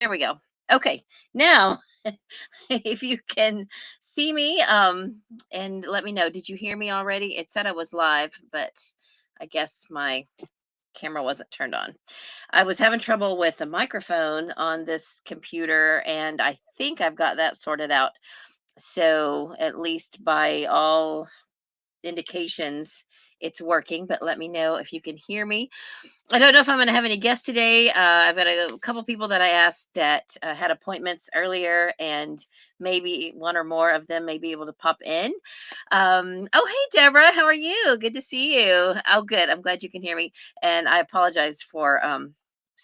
There we go. Okay. Now, if you can see me, and let me know, did you hear me already? It said I was live, but I guess my camera wasn't turned on. I was having trouble with the microphone on this computer, and I think I've got that sorted out. So, at least by all indications, it's working, but let me know if you can hear me. I don't know if I'm going to have any guests today. I've got a couple people that I asked that had appointments earlier, and maybe one or more of them may be able to pop in. Oh, hey, Deborah, how are you? Good to see you. Oh, good. I'm glad you can hear me. And I apologize for.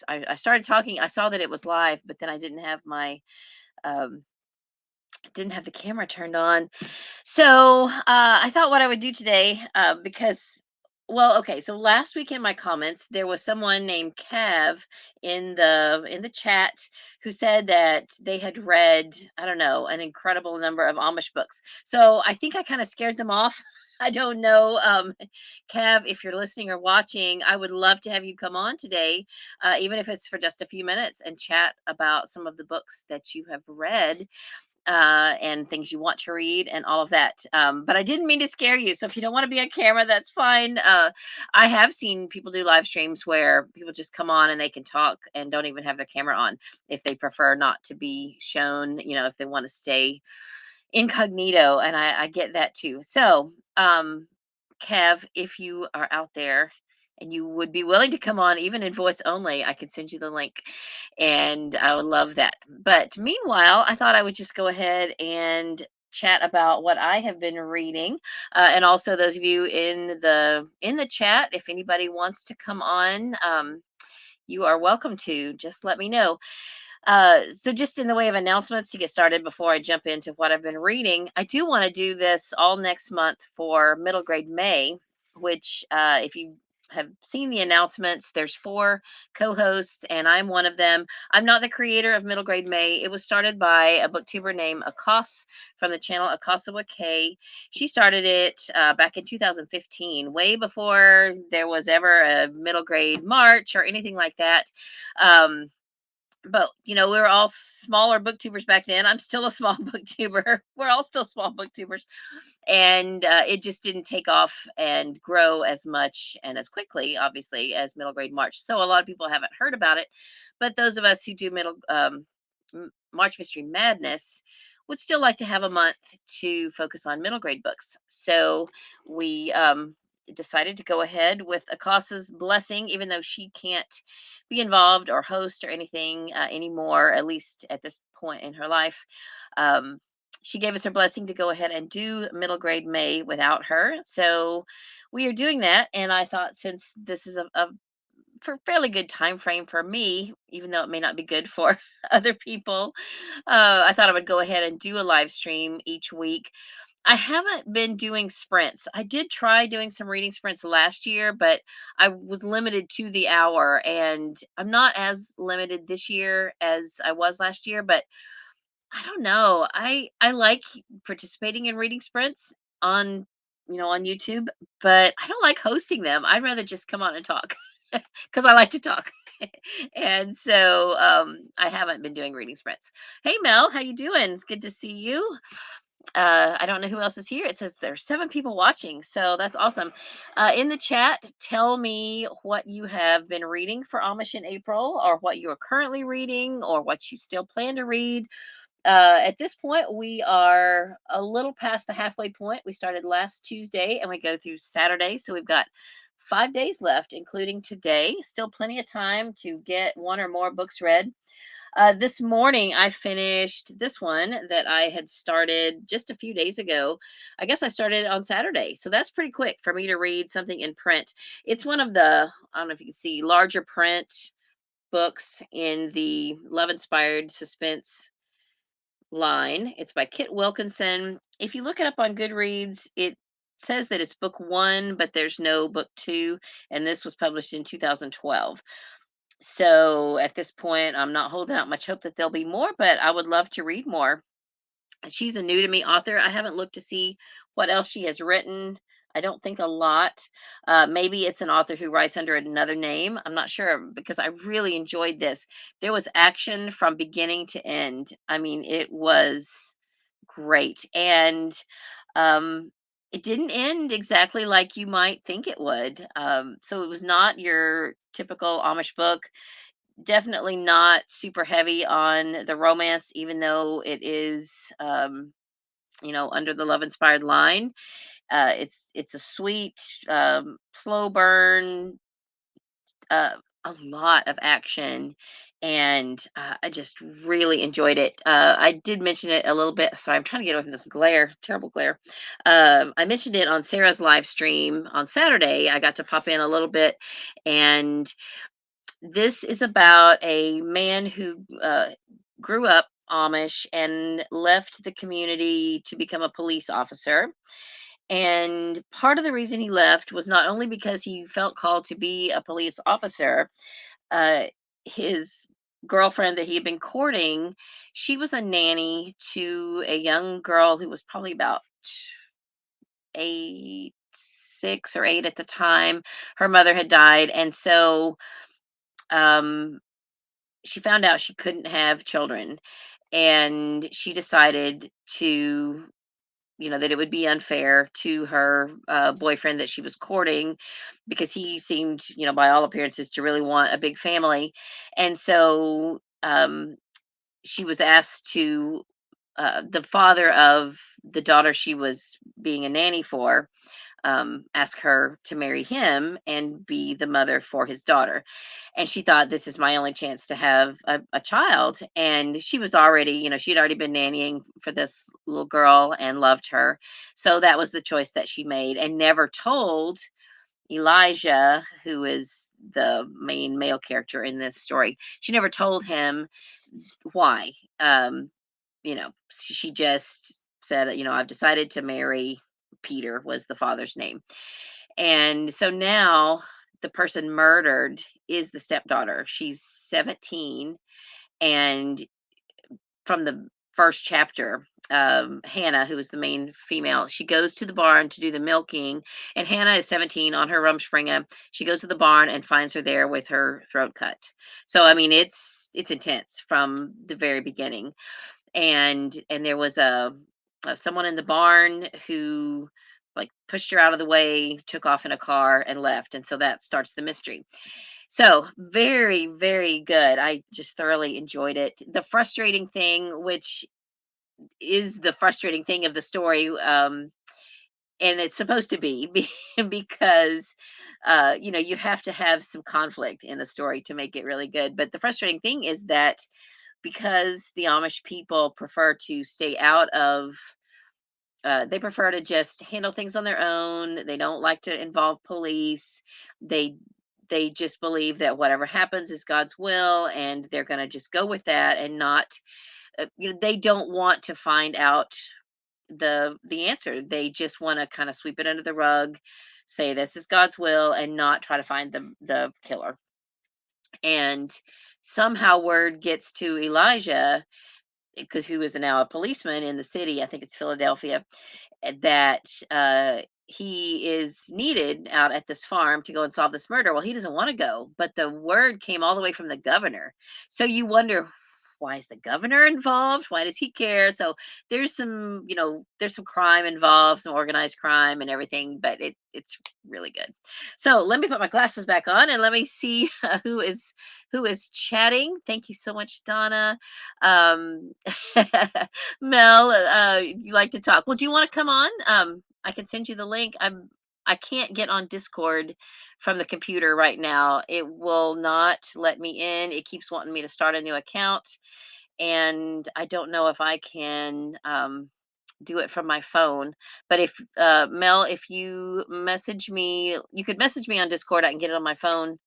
I started talking. I saw that it was live, but then I um, didn't have the camera turned on. So I thought what I would do today, because, well, okay. So last week in my comments, there was someone named Cav in the chat who said that they had read, I don't know, an incredible number of Amish books. So I think I kind of scared them off. I don't know, Cav, if you're listening or watching, I would love to have you come on today, even if it's for just a few minutes, and chat about some of the books that you have read, and things you want to read and all of that. But I didn't mean to scare you. So if you don't want to be on camera, that's fine. I have seen people do live streams where people just come on and they can talk and don't even have their camera on if they prefer not to be shown, if they want to stay incognito. And I get that too. So, Kev, if you are out there and you would be willing to come on, even in voice only, I could send you the link, and I would love that. But meanwhile, I thought I would just go ahead and chat about what I have been reading, and also those of you in the chat. If anybody wants to come on, you are welcome to. Just let me know. So just in the way of announcements to get started before I jump into what I've been reading, I do want to do this all next month for middle grade May, which, if you have seen the announcements, there's 4 co-hosts, and I'm one of them. I'm not the creator of Middle Grade May. It was started by a booktuber named Akos from the channel Akasawa K. She started it back in 2015, way before there was ever a middle grade March or anything like that. But we were all smaller booktubers back then. I'm still a small booktuber. We're all still small booktubers, and it just didn't take off and grow as much and as quickly, obviously, as middle grade March. So a lot of people haven't heard about it, but those of us who do middle March Mystery Madness would still like to have a month to focus on middle grade books. So we decided to go ahead with Akasa's blessing, even though she can't be involved or host or anything anymore, at least at this point in her life. Um, she gave us her blessing to go ahead and do middle grade May without her. So we are doing that. And I thought, since this is a for fairly good time frame for me, even though it may not be good for other people, I thought I would go ahead and do a live stream each week. I haven't been doing sprints. I did try doing some reading sprints last year, but I was limited to the hour, and I'm not as limited this year as I was last year, but I don't know. I like participating in reading sprints on on YouTube, but I don't like hosting them. I'd rather just come on and talk because I like to talk. And so I haven't been doing reading sprints. Hey Mel, how you doing? It's good to see you. I don't know who else is here. It says there's 7 people watching, so that's awesome. In the chat, tell me what you have been reading for Amish in April, or what you are currently reading, or what you still plan to read. At this point, we are a little past the halfway point. We started last Tuesday and we go through Saturday, so we've got 5 days left, including today. Still plenty of time to get one or more books read. This morning, I finished this one that I had started just a few days ago. I guess I started on Saturday, so that's pretty quick for me to read something in print. It's one of the, I don't know if you can see, larger print books in the love inspired suspense line. It's by Kit Wilkinson. If you look it up on Goodreads, it says that it's book 1, but there's no book 2, and this was published in 2012. So at this point, I'm not holding out much hope that there'll be more, but I would love to read more. She's a new to me author. I haven't looked to see what else she has written. I don't think a lot. Maybe it's an author who writes under another name. I'm not sure because I really enjoyed this. There was action from beginning to end. I mean, it was great. And um, it didn't end exactly like you might think it would. So it was not your typical Amish book. Definitely not super heavy on the romance, even though it is, under the love inspired line. It's a sweet, slow burn, a lot of action, and I just really enjoyed it. I did mention it a little bit. Sorry, I'm trying to get away from this glare, terrible glare. I mentioned it on Sarah's live stream on Saturday. I got to pop in a little bit, and this is about a man who grew up Amish and left the community to become a police officer. And part of the reason he left was not only because he felt called to be a police officer. uh, his girlfriend that he had been courting, she was a nanny to a young girl who was probably about 6 or 8 at the time. Her mother had died, and so um, she found out she couldn't have children, and she decided to, that it would be unfair to her boyfriend that she was courting, because he seemed, by all appearances, to really want a big family. And so she was asked to, the father of the daughter she was being a nanny for, ask her to marry him and be the mother for his daughter. And she thought, this is my only chance to have a child. And she was already, she'd already been nannying for this little girl and loved her. So that was the choice that she made, and never told Elijah, who is the main male character in this story. She never told him why. She just said, I've decided to marry Peter, was the father's name. And so now the person murdered is the stepdaughter. She's 17. And from the first chapter, Hannah, who is the main female, she goes to the barn to do the milking. And Hannah is 17 on her Rumspringa. She goes to the barn and finds her there with her throat cut. So I mean, it's intense from the very beginning. And there was someone in the barn who, like, pushed her out of the way, took off in a car and left, and so that starts the mystery. So very, very good. I just thoroughly enjoyed it. The frustrating thing, which is the frustrating thing of the story, and it's supposed to be, because you have to have some conflict in a story to make it really good. But the frustrating thing is that, because the Amish people prefer to stay out of, they prefer to just handle things on their own. They don't like to involve police. They they just believe that whatever happens is God's will, and they're going to just go with that, and not, they don't want to find out the answer. They just want to kind of sweep it under the rug, say this is God's will, and not try to find the killer. And somehow word gets to Elijah, because who is now a policeman in the city, I think it's Philadelphia, that he is needed out at this farm to go and solve this murder. Well, he doesn't want to go, but the word came all the way from the governor. So you wonder, why is the governor involved? Why does he care? So there's some crime involved, some organized crime and everything, but it's really good. So let me put my glasses back on and let me see who is chatting. Thank you so much, Donna. Um, Mel, you like to talk. Well, do you want to come on? I can send you the link. I can't get on Discord from the computer right now. It will not let me in. It keeps wanting me to start a new account, and I don't know if I can do it from my phone. But if Mel, if you message me, you could message me on Discord. I can get it on my phone.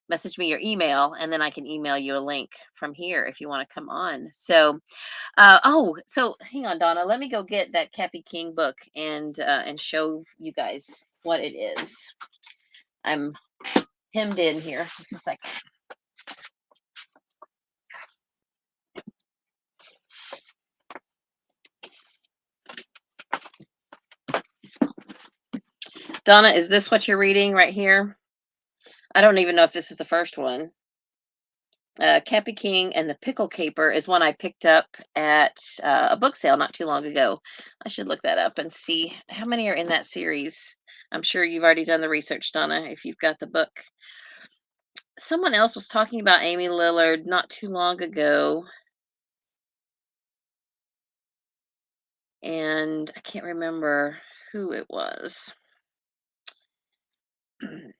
Message me your email, and then I can email you a link from here if you want to come on. So so hang on, Donna. Let me go get that Cappy King book and show you guys what it is. I'm hemmed in here. Just a second. Donna, is this what you're reading right here? I don't even know if this is the first one. Cappy King and the Pickle Keeper is one I picked up at a book sale not too long ago. I should look that up and see how many are in that series. I'm sure you've already done the research, Donna, if you've got the book. Someone else was talking about Amy Lillard not too long ago, and I can't remember who it was. Let's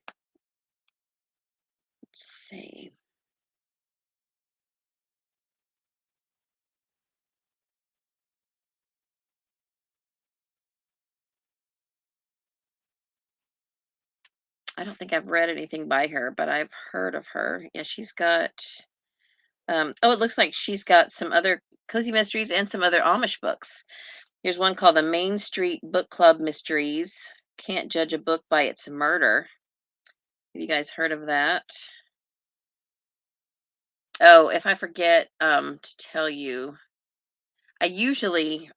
see. I don't think I've read anything by her, but I've heard of her. Yeah, she's got oh, it looks like she's got some other cozy mysteries and some other Amish books. Here's one called The Main Street Book Club Mysteries. Can't Judge a Book by Its Murder. Have you guys heard of that? Oh, if I forget to tell you, I usually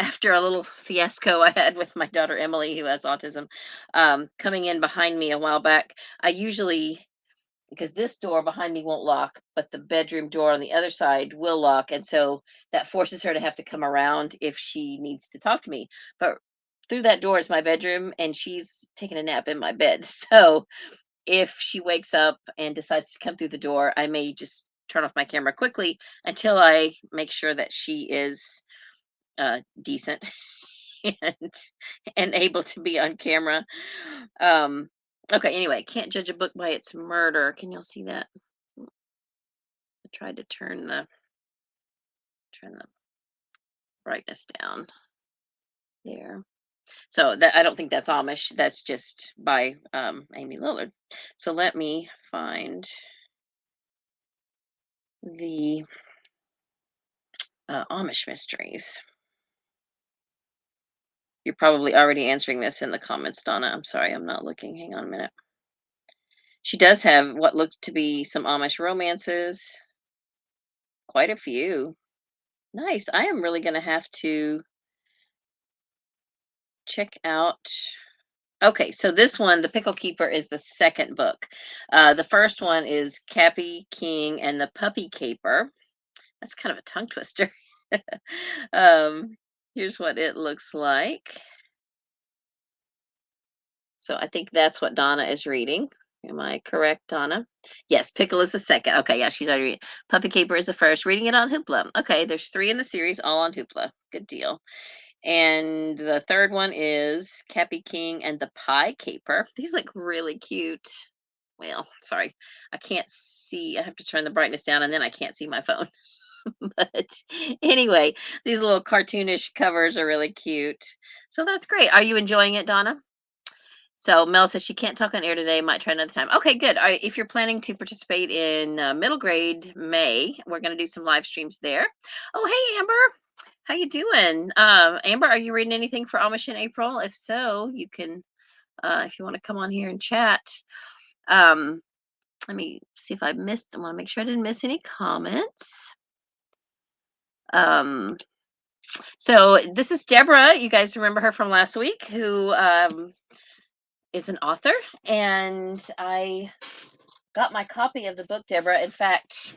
after a little fiasco I had with my daughter Emily, who has autism, coming in behind me a while back, I usually, because this door behind me won't lock, but the bedroom door on the other side will lock. And so that forces her to have to come around if she needs to talk to me. But through that door is my bedroom, and she's taking a nap in my bed. So if she wakes up and decides to come through the door, I may just turn off my camera quickly until I make sure that she is decent and and able to be on camera. Um, okay, anyway, can't judge a book by its murder. Can y'all see that? I tried to turn the brightness down there. So that, I don't think that's Amish. That's just by Amy Lillard. So let me find the Amish mysteries. You're probably already answering this in the comments, Donna. I'm sorry, I'm not looking. Hang on a minute. She does have what looks to be some Amish romances. Quite a few. Nice. I am really going to have to check out. Okay, so this one, The Pickle Keeper, is the second book. The first one is Cappy King and the Puppy Caper. That's kind of a tongue twister. um, Here's what it looks like. So I think that's what Donna is reading. Am I correct, Donna? Yes, Pickle is the second. Okay, yeah, she's already reading. Puppy Caper is the first. Reading it on Hoopla. Okay, there's 3 in the series, all on Hoopla. Good deal. And the third one is Cappy King and the Pie Caper. These look really cute. Well, sorry, I can't see. I have to turn the brightness down, and then I can't see my phone. But anyway, these little cartoonish covers are really cute. So that's great. Are you enjoying it, Donna? So Mel says she can't talk on air today. Might try another time. Okay, good. All right, if you're planning to participate in middle grade May, we're going to do some live streams there. Oh, hey Amber, how you doing? Amber, are you reading anything for Amish in April? If so, you can, if you want to come on here and chat. Let me see if I missed. I want to make sure I didn't miss any comments. So this is Deborah. You guys remember her from last week, who is an author, and I got my copy of the book, Deborah. In fact,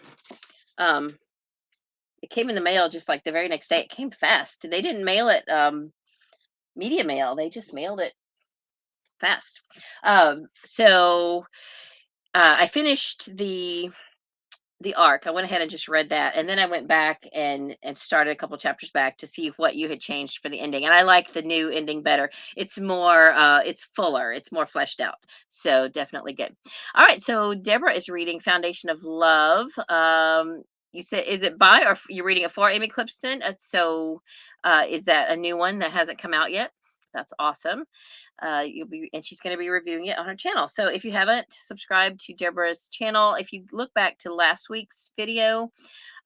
it came in the mail just like the very next day. It came fast. They didn't mail it media mail. They just mailed it fast. So I finished the arc. I went ahead and just read that, and then I went back and started a couple chapters back to see what you had changed for the ending. And I like the new ending better. It's more it's fuller, it's more fleshed out, so definitely good. All right, so Deborah is reading Foundation of Love. You said, is it by, or you're reading it for Amy Clipston? Is that a new one that hasn't come out yet? That's awesome. And she's going to be reviewing it on her channel. So if you haven't subscribed to Deborah's channel, if you look back to last week's video,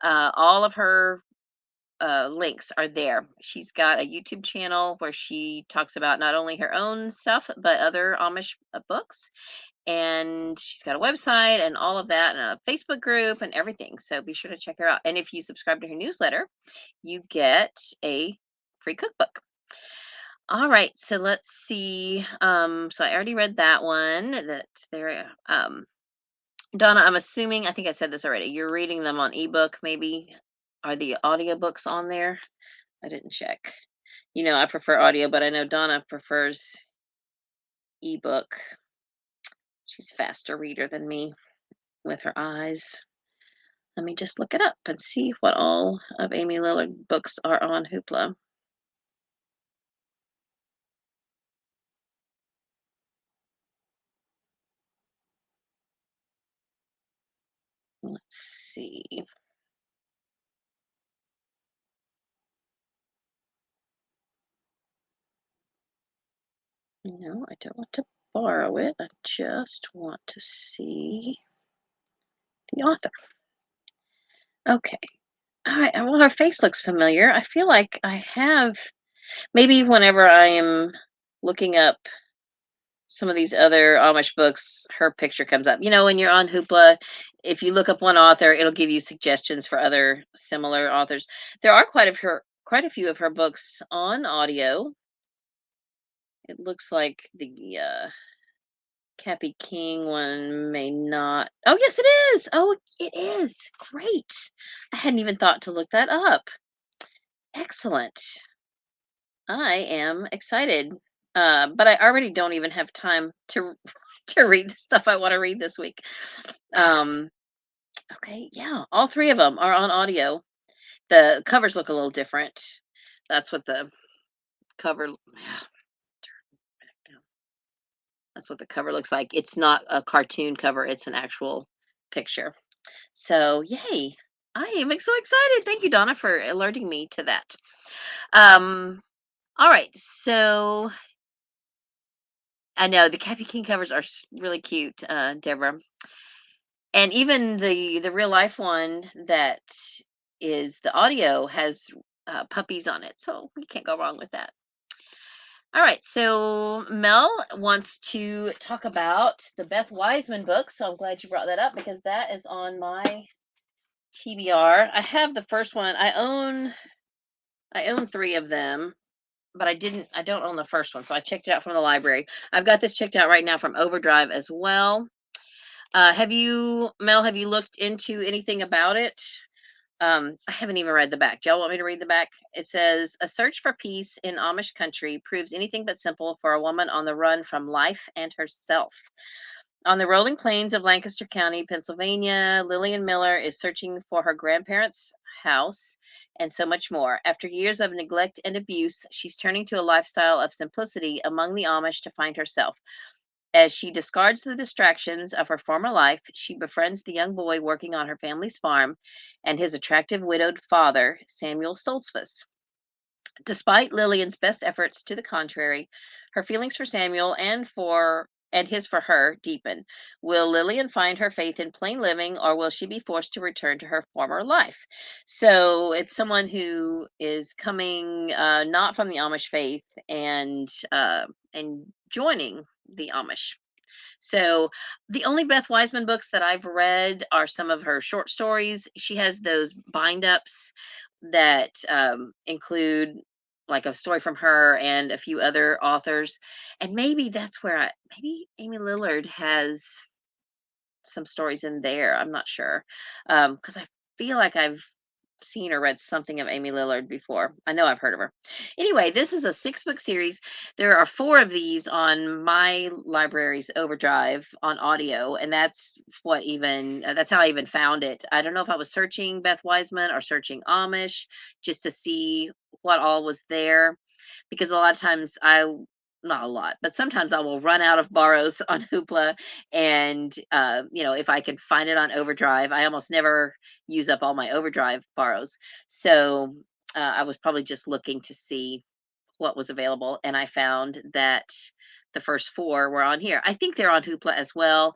all of her links are there. She's got a YouTube channel where she talks about not only her own stuff, but other Amish books. And she's got a website and all of that, and a Facebook group and everything. So be sure to check her out. And if you subscribe to her newsletter, you get a free cookbook. All right, so let's see. So I already read that one. That there. Donna, I'm assuming. I think I said this already. You're reading them on ebook, maybe. Are the audiobooks on there? I didn't check. I prefer audio, but I know Donna prefers ebook. She's a faster reader than me with her eyes. Let me just look it up and see what all of Amy Lillard books are on Hoopla. Let's see. No, I don't want to borrow it. I just want to see the author. Okay. All right. Well, her face looks familiar. I feel like I have, maybe whenever I am looking up some of these other Amish books, her picture comes up. When you're on Hoopla, if you look up one author, it'll give you suggestions for other similar authors. There are quite a few of her books on audio. It looks like the Cappy King one may not. Oh, yes, it is. Oh, it is. Great. I hadn't even thought to look that up. Excellent. I am excited. But I already don't even have time to to read the stuff I want to read this week. Um, okay, yeah, all three of them are on audio. The covers look a little different. That's what the cover. That's what the cover looks like. It's not a cartoon cover. It's an actual picture. So, yay. I am so excited. Thank you, Donna, for alerting me to that. All right. So, I know the Cappy King covers are really cute, Deborah. And even the real life one that is the audio has puppies on it. So, you can't go wrong with that. All right. So, Mel wants to talk about the Beth Wiseman book. So, I'm glad you brought that up because that is on my TBR. I have the first one. I own three of them, but I don't own the first one. So I checked it out from the library. I've got this checked out right now from Overdrive as well. Mel, have you looked into anything about it? I haven't even read the back. Do y'all want me to read the back? It says, a search for peace in Amish country proves anything but simple for a woman on the run from life and herself. On the rolling plains of Lancaster County, Pennsylvania, Lillian Miller is searching for her grandparents' house and so much more. After years of neglect and abuse, she's turning to a lifestyle of simplicity among the Amish to find herself. As she discards the distractions of her former life, she befriends the young boy working on her family's farm and his attractive widowed father, Samuel Stoltzfus. Despite Lillian's best efforts to the contrary, her feelings for Samuel and his for her deepen. Will Lillian find her faith in plain living, or will she be forced to return to her former life? So it's someone who is coming not from the Amish faith and joining the Amish. So the only Beth Wiseman books that I've read are some of her short stories. She has those bind ups that include like a story from her and a few other authors. And maybe that's where maybe Amy Lillard has some stories in there. I'm not sure. Because I feel like I've seen or read something of Amy Lillard before. I know I've heard of her. Anyway, this is a 6-book series. There are 4 of these on my library's Overdrive on audio, and that's how I even found it. I don't know if I was searching Beth Wiseman or searching Amish just to see what all was there, because a lot of times not a lot, but sometimes I will run out of borrows on Hoopla, and if I can find it on Overdrive, I almost never use up all my Overdrive borrows. So I was probably just looking to see what was available, and I found that the first 4 were on here. I think they're on Hoopla as well,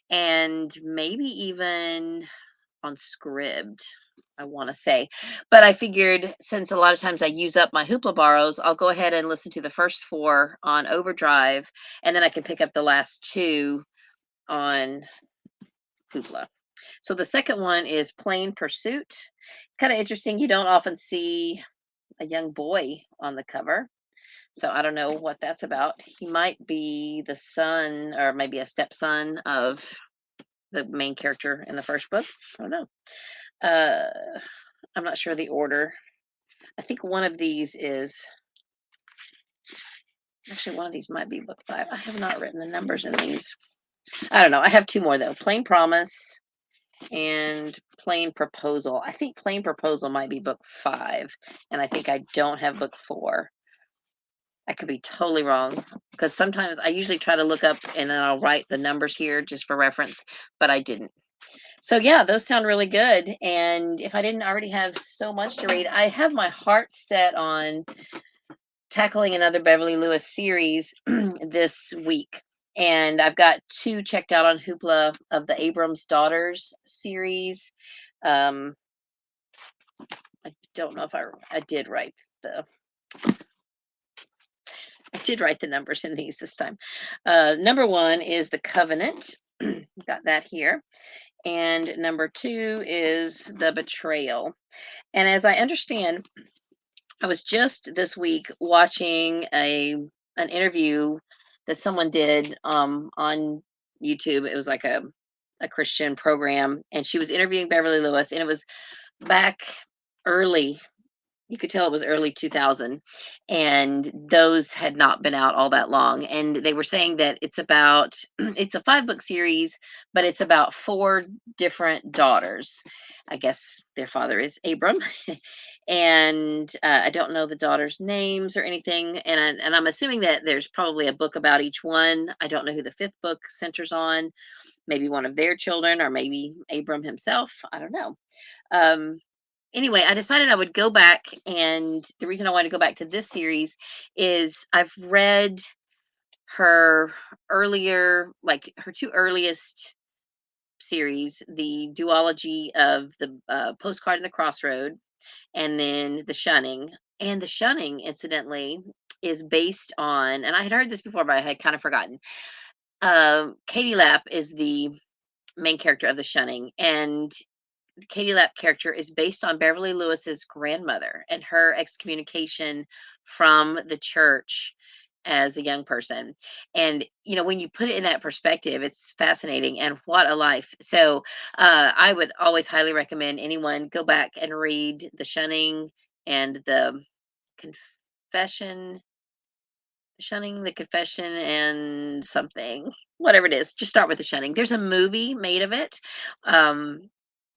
and maybe even on Scribd, I want to say. But I figured since a lot of times I use up my Hoopla borrows, I'll go ahead and listen to the first 4 on Overdrive, and then I can pick up the last 2 on Hoopla. So the second one is Plain Pursuit. It's kind of interesting. You don't often see a young boy on the cover. So I don't know what that's about. He might be the son or maybe a stepson of the main character in the first book. I don't know. I'm not sure the order. I think one of these is actually one of these might be book 5. I have not written the numbers in these. I don't know. I have 2 more though. Plain Promise and Plain Proposal. I think Plain Proposal might be book 5, and I think I don't have book 4. I could be totally wrong because sometimes I usually try to look up and then I'll write the numbers here just for reference, but I didn't. So yeah, those sound really good. And if I didn't already have so much to read, I have my heart set on tackling another Beverly Lewis series this week. And I've got 2 checked out on Hoopla of the Abrams Daughters series. Um, I don't know if I did write the numbers in these this time. Number 1 is The Covenant. Got that here. And number 2 is The Betrayal. And as I understand, I was just this week watching an interview that someone did on YouTube. It was like a Christian program, and she was interviewing Beverly Lewis, and it was back early. You could tell it was early 2000, and those had not been out all that long. And they were saying that it's about it's a 5-book series, but it's about 4 different daughters. I guess their father is Abram, and I don't know the daughters' names or anything. And I'm assuming that there's probably a book about each one. I don't know who the 5th book centers on. Maybe one of their children, or maybe Abram himself. I don't know. Um, anyway, I decided I would go back, and the reason I wanted to go back to this series is I've read her earlier, like her 2 earliest series, the duology of the Postcard in the Crossroad, and then The Shunning. And The Shunning, incidentally, is based on, and I had heard this before, but I had kind of forgotten. Katie Lapp is the main character of The Shunning, and the Katie Lapp character is based on Beverly Lewis's grandmother and her excommunication from the church as a young person. And when you put it in that perspective, it's fascinating, and what a life. So I would always highly recommend anyone go back and read The Shunning and the Confession, The Shunning, the Confession, and something, whatever it is. Just start with The Shunning. There's a movie made of it.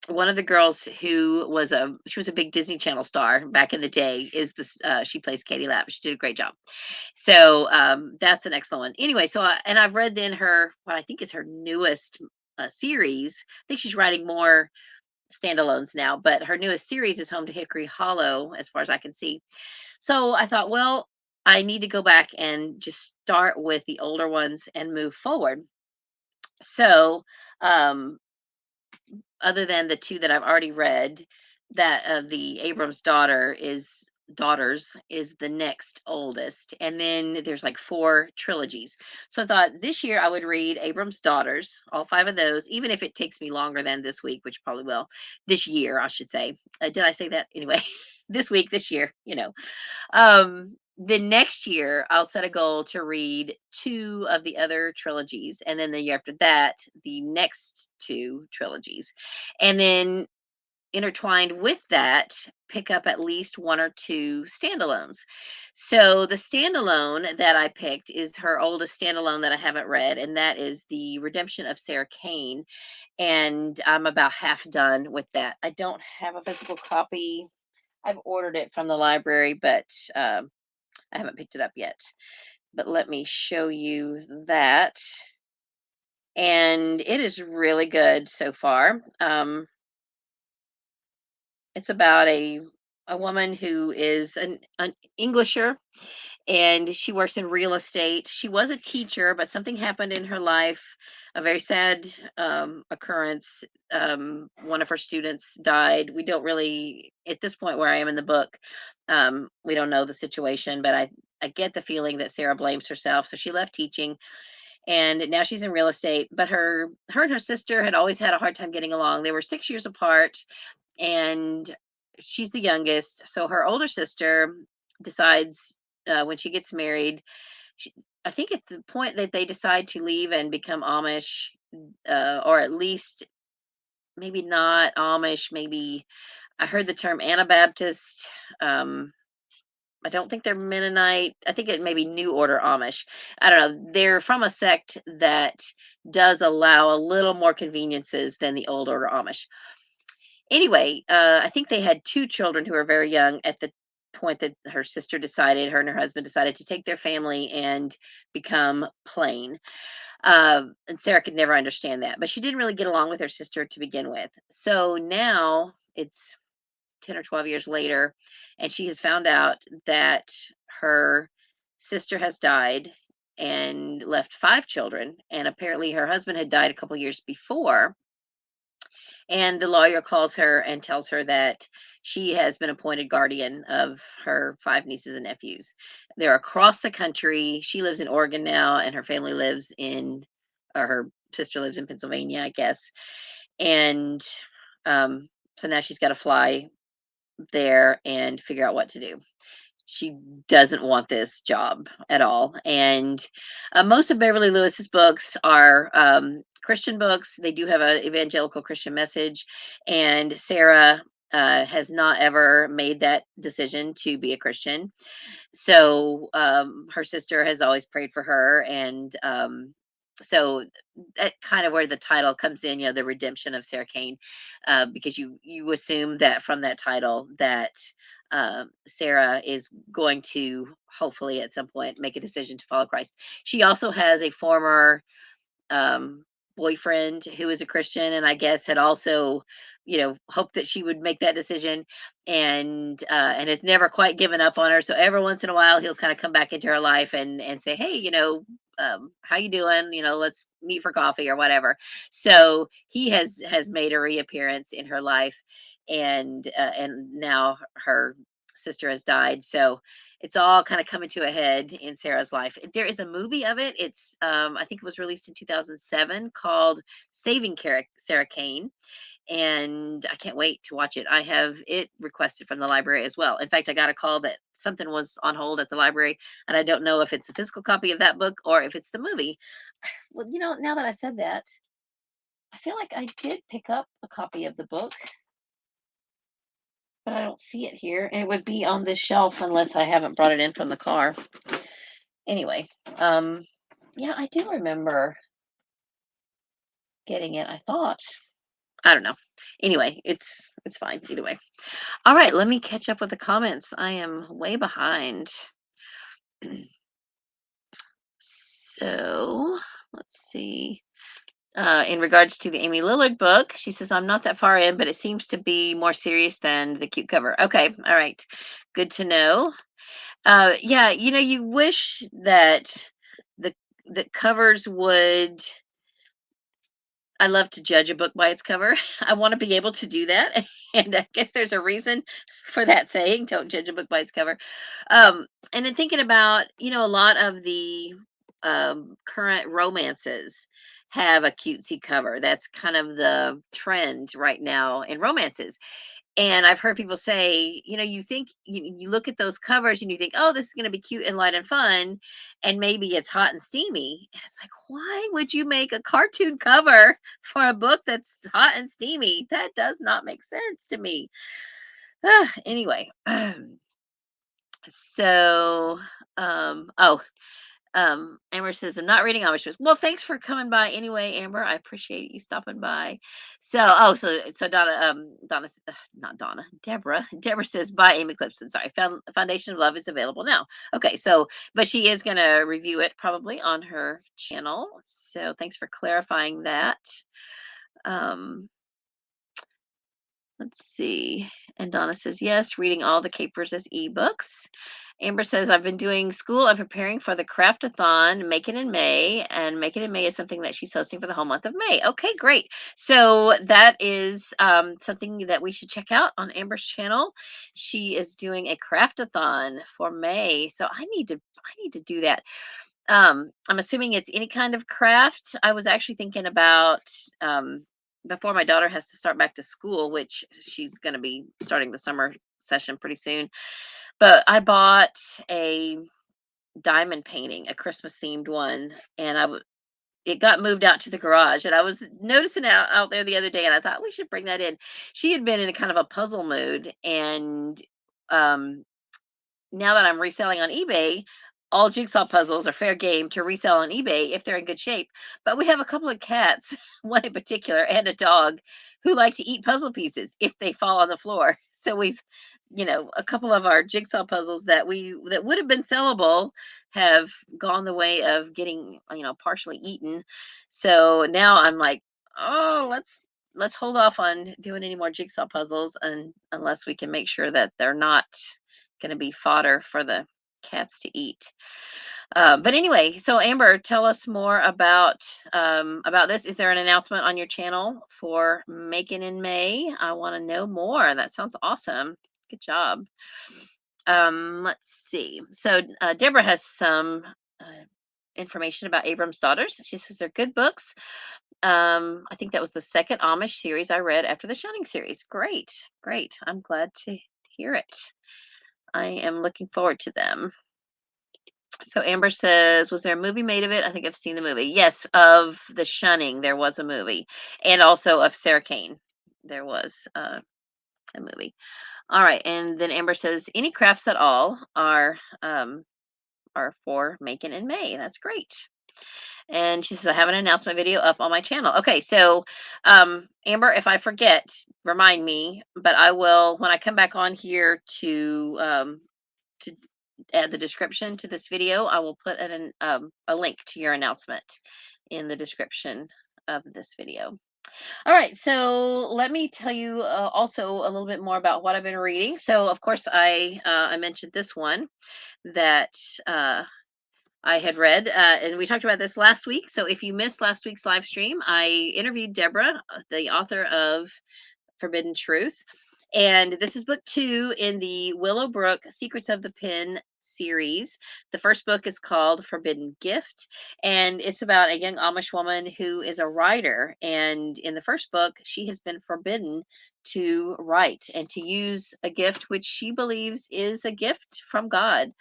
One of the girls who was she was a big Disney Channel star back in the day is this she plays Katie Lapp. She did a great job. So that's an excellent one. Anyway, so and I've read then her what I think is her newest series. I think she's writing more standalones now, but her newest series is Home to Hickory Hollow, as far as I can see. So I thought, well, I need to go back and just start with the older ones and move forward. So um other than the 2 that I've already read, that the Abrams daughters is the next oldest, and then there's like 4 trilogies. So I thought this year I would read Abrams Daughters, all 5 of those, even if it takes me longer than this week, which probably will. This year, I should say. Did I say that anyway? This week, this year. The next year, I'll set a goal to read 2 of the other trilogies, and then the year after that, the next 2 trilogies. And then intertwined with that, pick up at least 1 or 2 standalones. So the standalone that I picked is her oldest standalone that I haven't read, and that is The Redemption of Sarah Kane. And I'm about half done with that. I don't have a physical copy. I've ordered it from the library, but I haven't picked it up yet. But let me show you that. And it is really good so far. It's about a woman who is an Englisher, and she works in real estate. She was a teacher, but something happened in her life, a very sad occurrence. One of her students died. We don't really, at this point where I am in the book, we don't know the situation, but I get the feeling that Sarah blames herself. So she left teaching, and now she's in real estate. But her and her sister had always had a hard time getting along. They were 6 years apart, and she's the youngest. So her older sister decides when she gets married, she, I think at the point that they decide to leave and become Amish, or at least maybe not Amish, maybe I heard the term Anabaptist. Um, I don't think they're Mennonite. I think it may be New Order Amish. I don't know. They're from a sect that does allow a little more conveniences than the Old Order Amish. Anyway, I think they had two children who were very young at the point that her and her husband decided to take their family and become plain. And Sarah could never understand that, but she didn't really get along with her sister to begin with. So now it's 10 or 12 years later, and she has found out that her sister has died and left five children. And apparently her husband had died a couple years before. And the lawyer calls her and tells her that she has been appointed guardian of her five nieces and nephews. They're across the country. She lives in Oregon now, and her family lives in, or her sister lives in Pennsylvania, I guess. And so now she's got to fly there and figure out what to do. She doesn't want this job at all. And most of Beverly Lewis's books are Christian books. They do have an evangelical Christian message. And Sarah has not ever made that decision to be a Christian. So her sister has always prayed for her. And so that kind of where the title comes in, the redemption of Sarah Kane, because you assume that from that title that Sarah is going to hopefully at some point make a decision to follow Christ. She also has a former um, boyfriend who is a Christian, and I guess had also, hoped that she would make that decision, and has never quite given up on her. So every once in a while, he'll kind of come back into her life and say, "Hey, how you doing? Let's meet for coffee or whatever." So he has made a reappearance in her life, and now her sister has died. So it's all kind of coming to a head in Sarah's life. There is a movie of it. It's I think it was released in 2007 called Saving Sarah Kane, and I can't wait to watch it. I have it requested from the library as well. In fact, I got a call that something was on hold at the library, and I don't know if it's a physical copy of that book or if it's the movie. Well, now that I said that, I feel like I did pick up a copy of the book, but I don't see it here. And it would be on this shelf unless I haven't brought it in from the car. Anyway, yeah, I do remember getting it. I thought. I don't know. Anyway, it's fine either way. All right, let me catch up with the comments. I am way behind. So let's see. In regards to the Amy Lillard book, she says, I'm not that far in, but it seems to be more serious than the cute cover. Okay, all right. Good to know. Yeah, you wish that the covers would. I love to judge a book by its cover. I want to be able to do that. And I guess there's a reason for that saying, don't judge a book by its cover. And then thinking about, a lot of the current romances have a cutesy cover. That's kind of the trend right now in romances. And I've heard people say, you think you look at those covers and you think, oh, this is going to be cute and light and fun. And maybe it's hot and steamy. And it's like, why would you make a cartoon cover for a book that's hot and steamy? That does not make sense to me. Anyway, so, oh, Amber says, I'm not reading Amish books. Well, thanks for coming by anyway, Amber. I appreciate you stopping by. So Donna, not Donna, Deborah says, buy Amy Clipson. Sorry, Foundation of Love is available now. Okay, but she is going to review it probably on her channel. So thanks for clarifying that. Let's see. And Donna says, yes, reading all the capers as ebooks. Amber says, I've been doing school. I'm preparing for the Craftathon, Make It in May. And Make It in May is something that she's hosting for the whole month of May. Okay, great. So that is something that we should check out on Amber's channel. She is doing a Craftathon for May. So I need to do that. I'm assuming it's any kind of craft. I was actually thinking about before my daughter has to start back to school, which she's going to be starting the summer session pretty soon. But I bought a diamond painting, a Christmas themed one, and it got moved out to the garage, and I was noticing it out there the other day, and I thought we should bring that in. She had been in a kind of a puzzle mood, and um, now that I'm reselling on eBay, all jigsaw puzzles are fair game to resell on eBay if they're in good shape. But we have a couple of cats, one in particular, and a dog who like to eat puzzle pieces if they fall on the floor. So we've, a couple of our jigsaw puzzles that would have been sellable have gone the way of getting, partially eaten. So now I'm like, oh, let's hold off on doing any more jigsaw puzzles unless we can make sure that they're not going to be fodder for the cats to eat. But anyway, so Amber, tell us more about this. Is there an announcement on your channel for Making in May? I want to know more. That sounds awesome. Good job. Let's see. So Deborah has some information about Abram's Daughters. She says they're good books. I think that was the second Amish series I read after the Shunning series. Great, great. I'm glad to hear it. I am looking forward to them. So Amber says, was there a movie made of it? I think I've seen the movie. Yes, of The Shunning, there was a movie. And also of Sarah Kane, there was a movie. All right. And then Amber says, any crafts at all are for Making in May. That's great. And she says, I have an announcement video up on my channel. Okay, so Amber, if I forget, remind me, but I will when I come back on here to add the description to this video, I will put a link to your announcement in the description of this video. All right, so let me tell you also a little bit more about what I've been reading. So, of course, I mentioned this one that I had read, and we talked about this last week. So, if you missed last week's live stream, I interviewed Deborah, the author of Forbidden Truth. And this is book 2 in the Willowbrook Secrets of the Pen series. The first book is called Forbidden Gift, and it's about a young Amish woman who is a writer. And in the first book, she has been forbidden to write and to use a gift which she believes is a gift from God.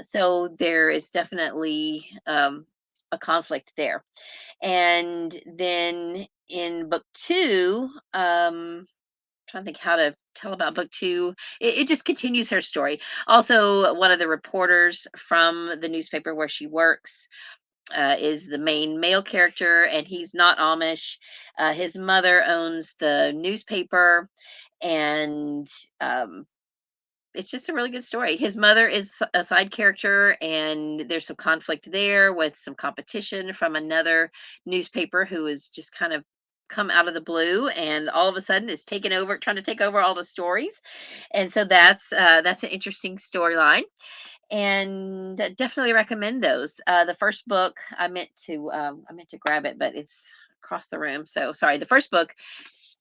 So there is definitely a conflict there. And then in book 2, trying to think how to tell about book 2. It just continues her story. Also, one of the reporters from the newspaper where she works is the main male character, and he's not Amish. His mother owns the newspaper, and it's just a really good story. His mother is a side character, and there's some conflict there with some competition from another newspaper who is just kind of come out of the blue and all of a sudden is trying to take over all the stories. And so that's an interesting storyline, and definitely recommend those. The first book I meant to grab it, but it's across the room. So sorry. The first book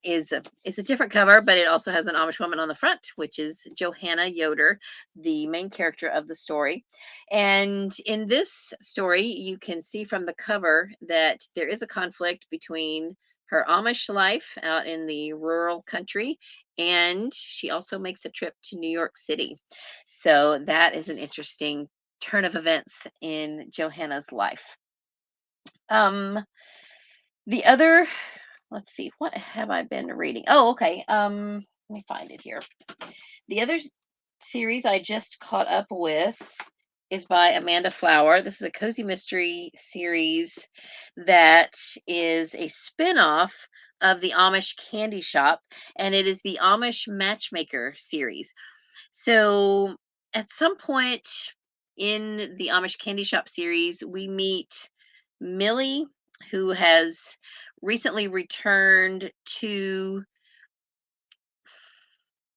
is a different cover, but it also has an Amish woman on the front, which is Johanna Yoder, the main character of the story. And in this story, you can see from the cover that there is a conflict between her Amish life out in the rural country, and she also makes a trip to New York City. So that is an interesting turn of events in Johanna's life. The other, let's see, what have I been reading? Oh, okay. Let me find it here. The other series I just caught up with is by Amanda Flower. This is a cozy mystery series that is a spin-off of the Amish Candy Shop, and it is the Amish Matchmaker series. So at some point in the Amish Candy Shop series, we meet Millie, who has recently returned to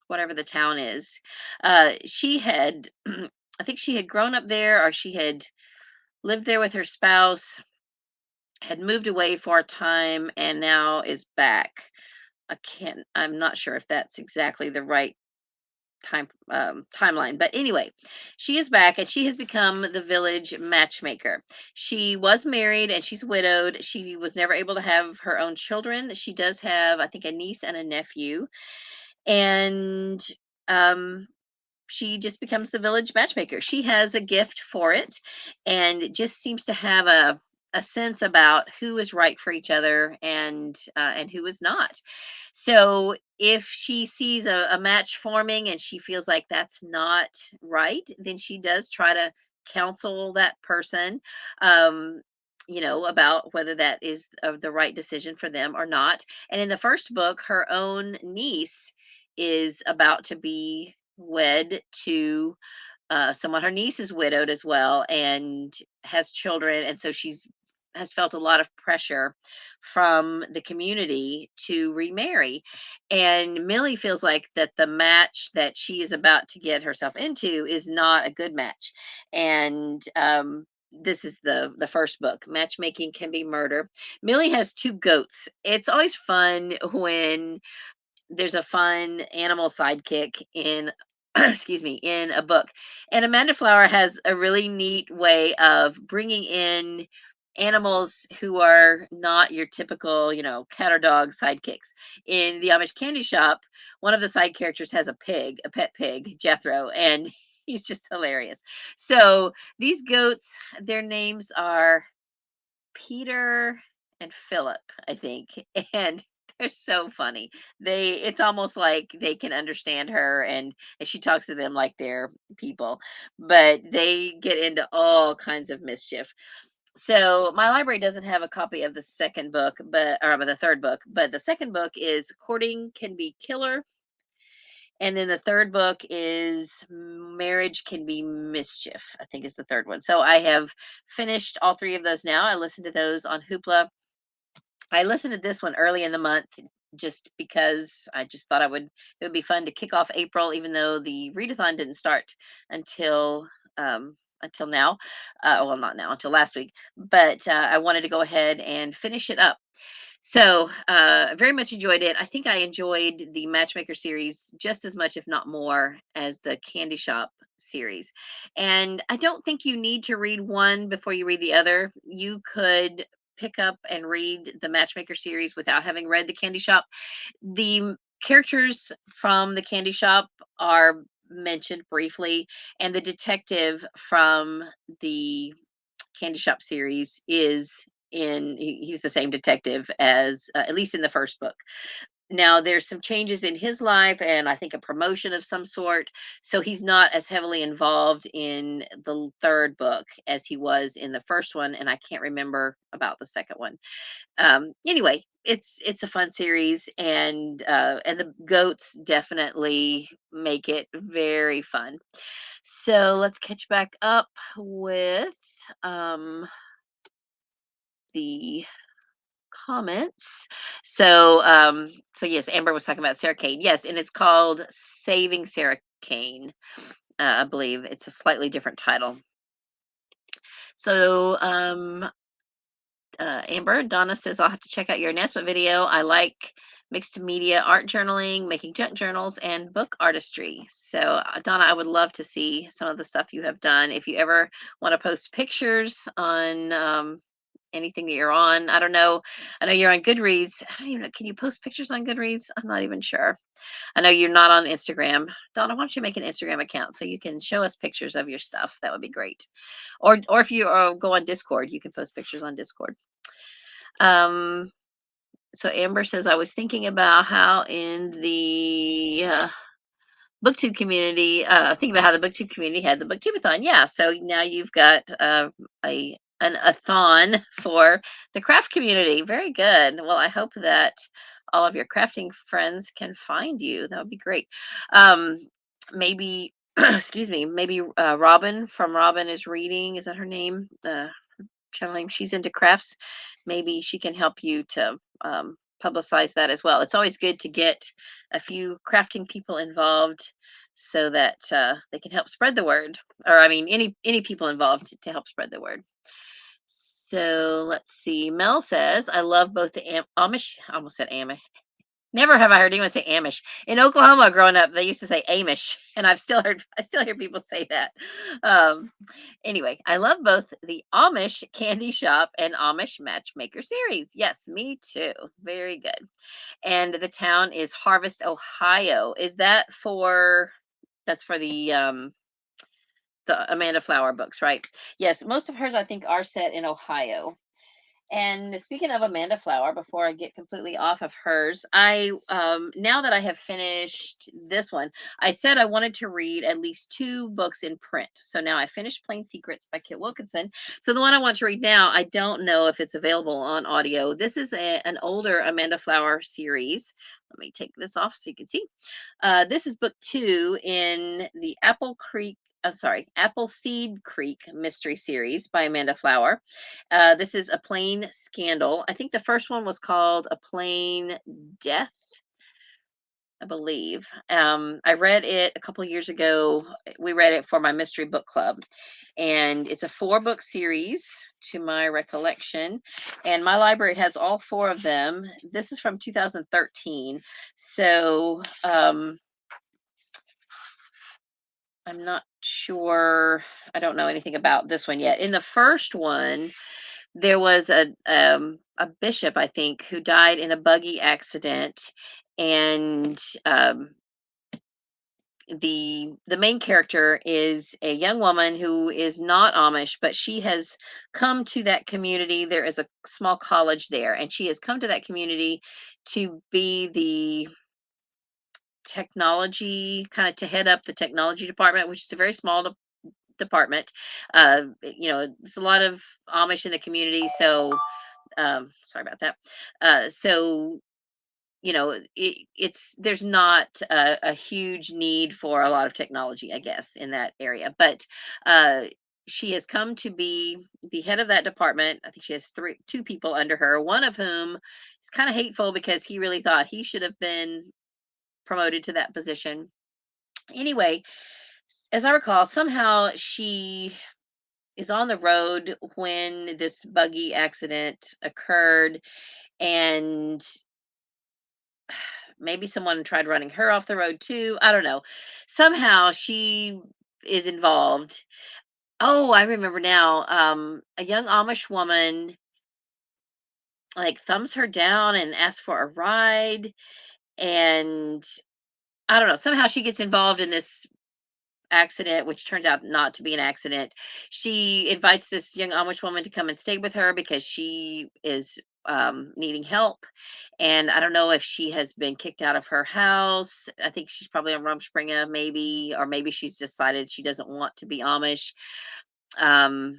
whatever the town is. She had, I think she had grown up there, or she had lived there with her spouse, had moved away for a time, and now is back. I'm not sure if that's exactly the right timeline, but anyway, she is back and she has become the village matchmaker. She was married and she's widowed. She was never able to have her own children. She does have, I think, a niece and a nephew, and um she just becomes the village matchmaker. She has a gift for it, and just seems to have a sense about who is right for each other and who is not. So if she sees a match forming and she feels like that's not right, then she does try to counsel that person, um, about whether that is the right decision for them or not. And in the first book, her own niece is about to be wed to someone. Her niece is widowed as well and has children, and so she's has felt a lot of pressure from the community to remarry. And Millie feels like that the match that she is about to get herself into is not a good match. And this is the first book. Matchmaking can be murder. Millie has two goats. It's always fun when there's a fun animal sidekick in excuse me, in a book. And Amanda Flower has a really neat way of bringing in animals who are not your typical, cat or dog sidekicks. In the Amish candy shop, one of the side characters has a pig, a pet pig, Jethro, and he's just hilarious. So these goats, their names are Peter and Philip, I think. And they're so funny. It's almost like they can understand her, and she talks to them like they're people, but they get into all kinds of mischief. So my library doesn't have a copy of the second book, or the third book, but the second book is Courting Can Be Killer. And then the third book is Marriage Can Be Mischief, I think is the third one. So I have finished all three of those now. I listened to those on Hoopla. I listened to this one early in the month just because I just thought it would be fun to kick off April, even though the readathon didn't start until until now. Well, not now, until last week. But I wanted to go ahead and finish it up. So, very much enjoyed it. I think I enjoyed the Matchmaker series just as much, if not more, as the Candy Shop series. And I don't think you need to read one before you read the other. You could pick up and read the Matchmaker series without having read the Candy Shop. The characters from the Candy Shop are mentioned briefly, and the detective from the Candy Shop series is he's the same detective as at least in the first book. Now there's some changes in his life and I think a promotion of some sort, so he's not as heavily involved in the third book as he was in the first one, and I can't remember about the second one. Anyway, it's a fun series, and the goats definitely make it very fun. So let's catch back up with the comments. So yes, Amber was talking about Sarah Kane. Yes, and it's called Saving Sarah Kane. I believe it's a slightly different title. So Amber, Donna says I'll have to check out your announcement video. I like mixed media art journaling, making junk journals, and book artistry. So Donna, I would love to see some of the stuff you have done. If you ever want to post pictures on anything that you're on. I don't know. I know you're on Goodreads. I don't even know. Can you post pictures on Goodreads? I'm not even sure. I know you're not on Instagram. Donna, why don't you make an Instagram account so you can show us pictures of your stuff? That would be great. Or if you go on Discord, you can post pictures on Discord. Um, so Amber says, I was thinking about how in the booktube community, think about how the booktube community had the booktubeathon. Yeah, so now you've got an athon for the craft community. Very good. Well, I hope that all of your crafting friends can find you. That would be great. Maybe excuse me, maybe Robin from Robin is Reading, is that her name, the channel name? She's into crafts. Maybe she can help you to publicize that as well. It's always good to get a few crafting people involved so that they can help spread the word, or I mean any people involved to help spread the word. So let's see. Mel says, I love both the Amish, I almost said Amish. Never have I heard anyone say Amish. In Oklahoma growing up, they used to say Amish, and I still hear people say that. Um, anyway, I love both the Amish Candy Shop and Amish Matchmaker series. Yes, me too. Very good. And the town is Harvest, Ohio. Is that for That's for the Amanda Flower books, right? Yes, most of hers I think are set in Ohio. And speaking of Amanda Flower, before I get completely off of hers, I now that I have finished this one, I said I wanted to read at least two books in print. So now I finished Plain Secrets by Kit Wilkinson. So the one I want to read now, I don't know if it's available on audio. This is an older Amanda Flower series. Let me take this off so you can see. This is book two in the Appleseed Creek mystery series by Amanda Flower. This is A Plain Scandal. I think the first one was called A Plain Death, I believe. I read it a couple years ago. We read it for my mystery book club, and it's a four-book series to my recollection. And my library has all four of them. This is from 2013. So I'm not sure. I don't know anything about this one yet. In the first one, there was a bishop, I think, who died in a buggy accident, and the main character is a young woman who is not Amish, but she has come to that community. There is a small college there, and she has come to that community to be the technology kind of to head up the technology department, which is a very small department. There's a lot of Amish in the community, so sorry about that. So it's there's not a huge need for a lot of technology, I guess, in that area. But uh, she has come to be the head of that department. I think she has two people under her, one of whom is kind of hateful because he really thought he should have been promoted to that position. Anyway, as I recall, somehow she is on the road when this buggy accident occurred, and maybe someone tried running her off the road too. I don't know. Somehow she is involved. Oh, I remember now. A young Amish woman like thumbs her down and asks for a ride, and I don't know. Somehow she gets involved in this accident, which turns out not to be an accident. She invites this young Amish woman to come and stay with her because she is needing help. And I don't know if she has been kicked out of her house. I think she's probably on Rumspringa, maybe, or maybe she's decided she doesn't want to be Amish. Um,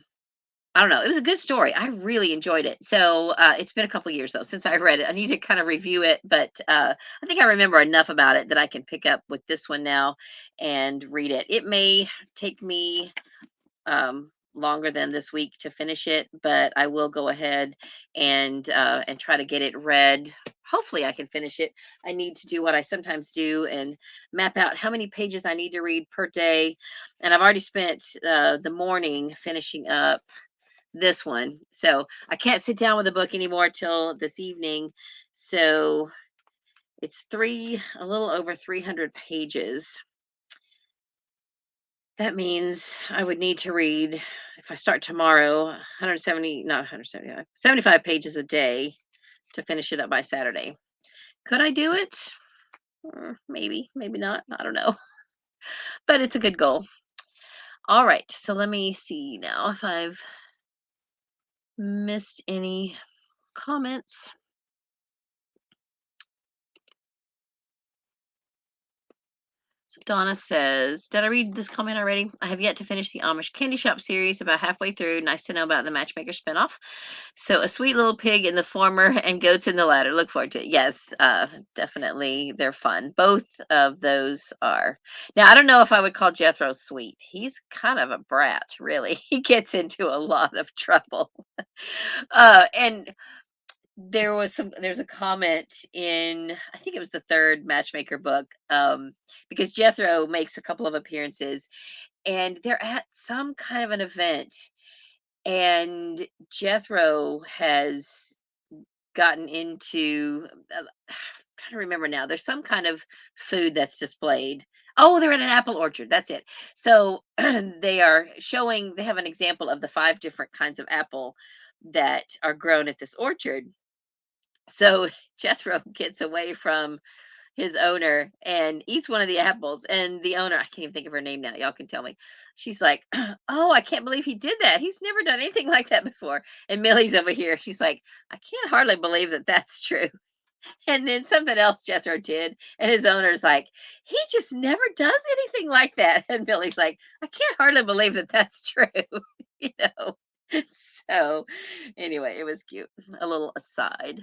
I don't know. It was a good story. I really enjoyed it. So it's been a couple years though since I read it. I need to kind of review it, but I think I remember enough about it that I can pick up with this one now and read it. It may take me longer than this week to finish it, but I will go ahead and try to get it read. Hopefully, I can finish it. I need to do what I sometimes do and map out how many pages I need to read per day. And I've already spent the morning finishing up this one. So I can't sit down with a book anymore till this evening. So it's a little over 300 pages. That means I would need to read, if I start tomorrow, 170, not 175, 75 pages a day to finish it up by Saturday. Could I do it? Maybe, maybe not. I don't know. But it's a good goal. All right. So let me see now if I've missed any comments. So Donna says, did I read this comment already? I have yet to finish the Amish Candy Shop series, about halfway through. Nice to know about the Matchmaker spinoff. So a sweet little pig in the former and goats in the latter. Look forward to it. Yes, definitely. They're fun. Both of those are. Now, I don't know if I would call Jethro sweet. He's kind of a brat, really. He gets into a lot of trouble. And there's a comment in, I think it was the third Matchmaker book, because Jethro makes a couple of appearances and they're at some kind of an event, and Jethro has gotten into trying to remember now. There's some kind of food that's displayed. Oh, they're at an apple orchard. That's it. So they have an example of the five different kinds of apple that are grown at this orchard. So Jethro gets away from his owner and eats one of the apples. And the owner, I can't even think of her name now. Y'all can tell me. She's like, "Oh, I can't believe he did that. He's never done anything like that before." And Millie's over here. She's like, "I can't hardly believe that that's true." And then something else Jethro did, and his owner's like, "He just never does anything like that." And Millie's like, "I can't hardly believe that that's true." you know. So, anyway, it was cute. A little aside.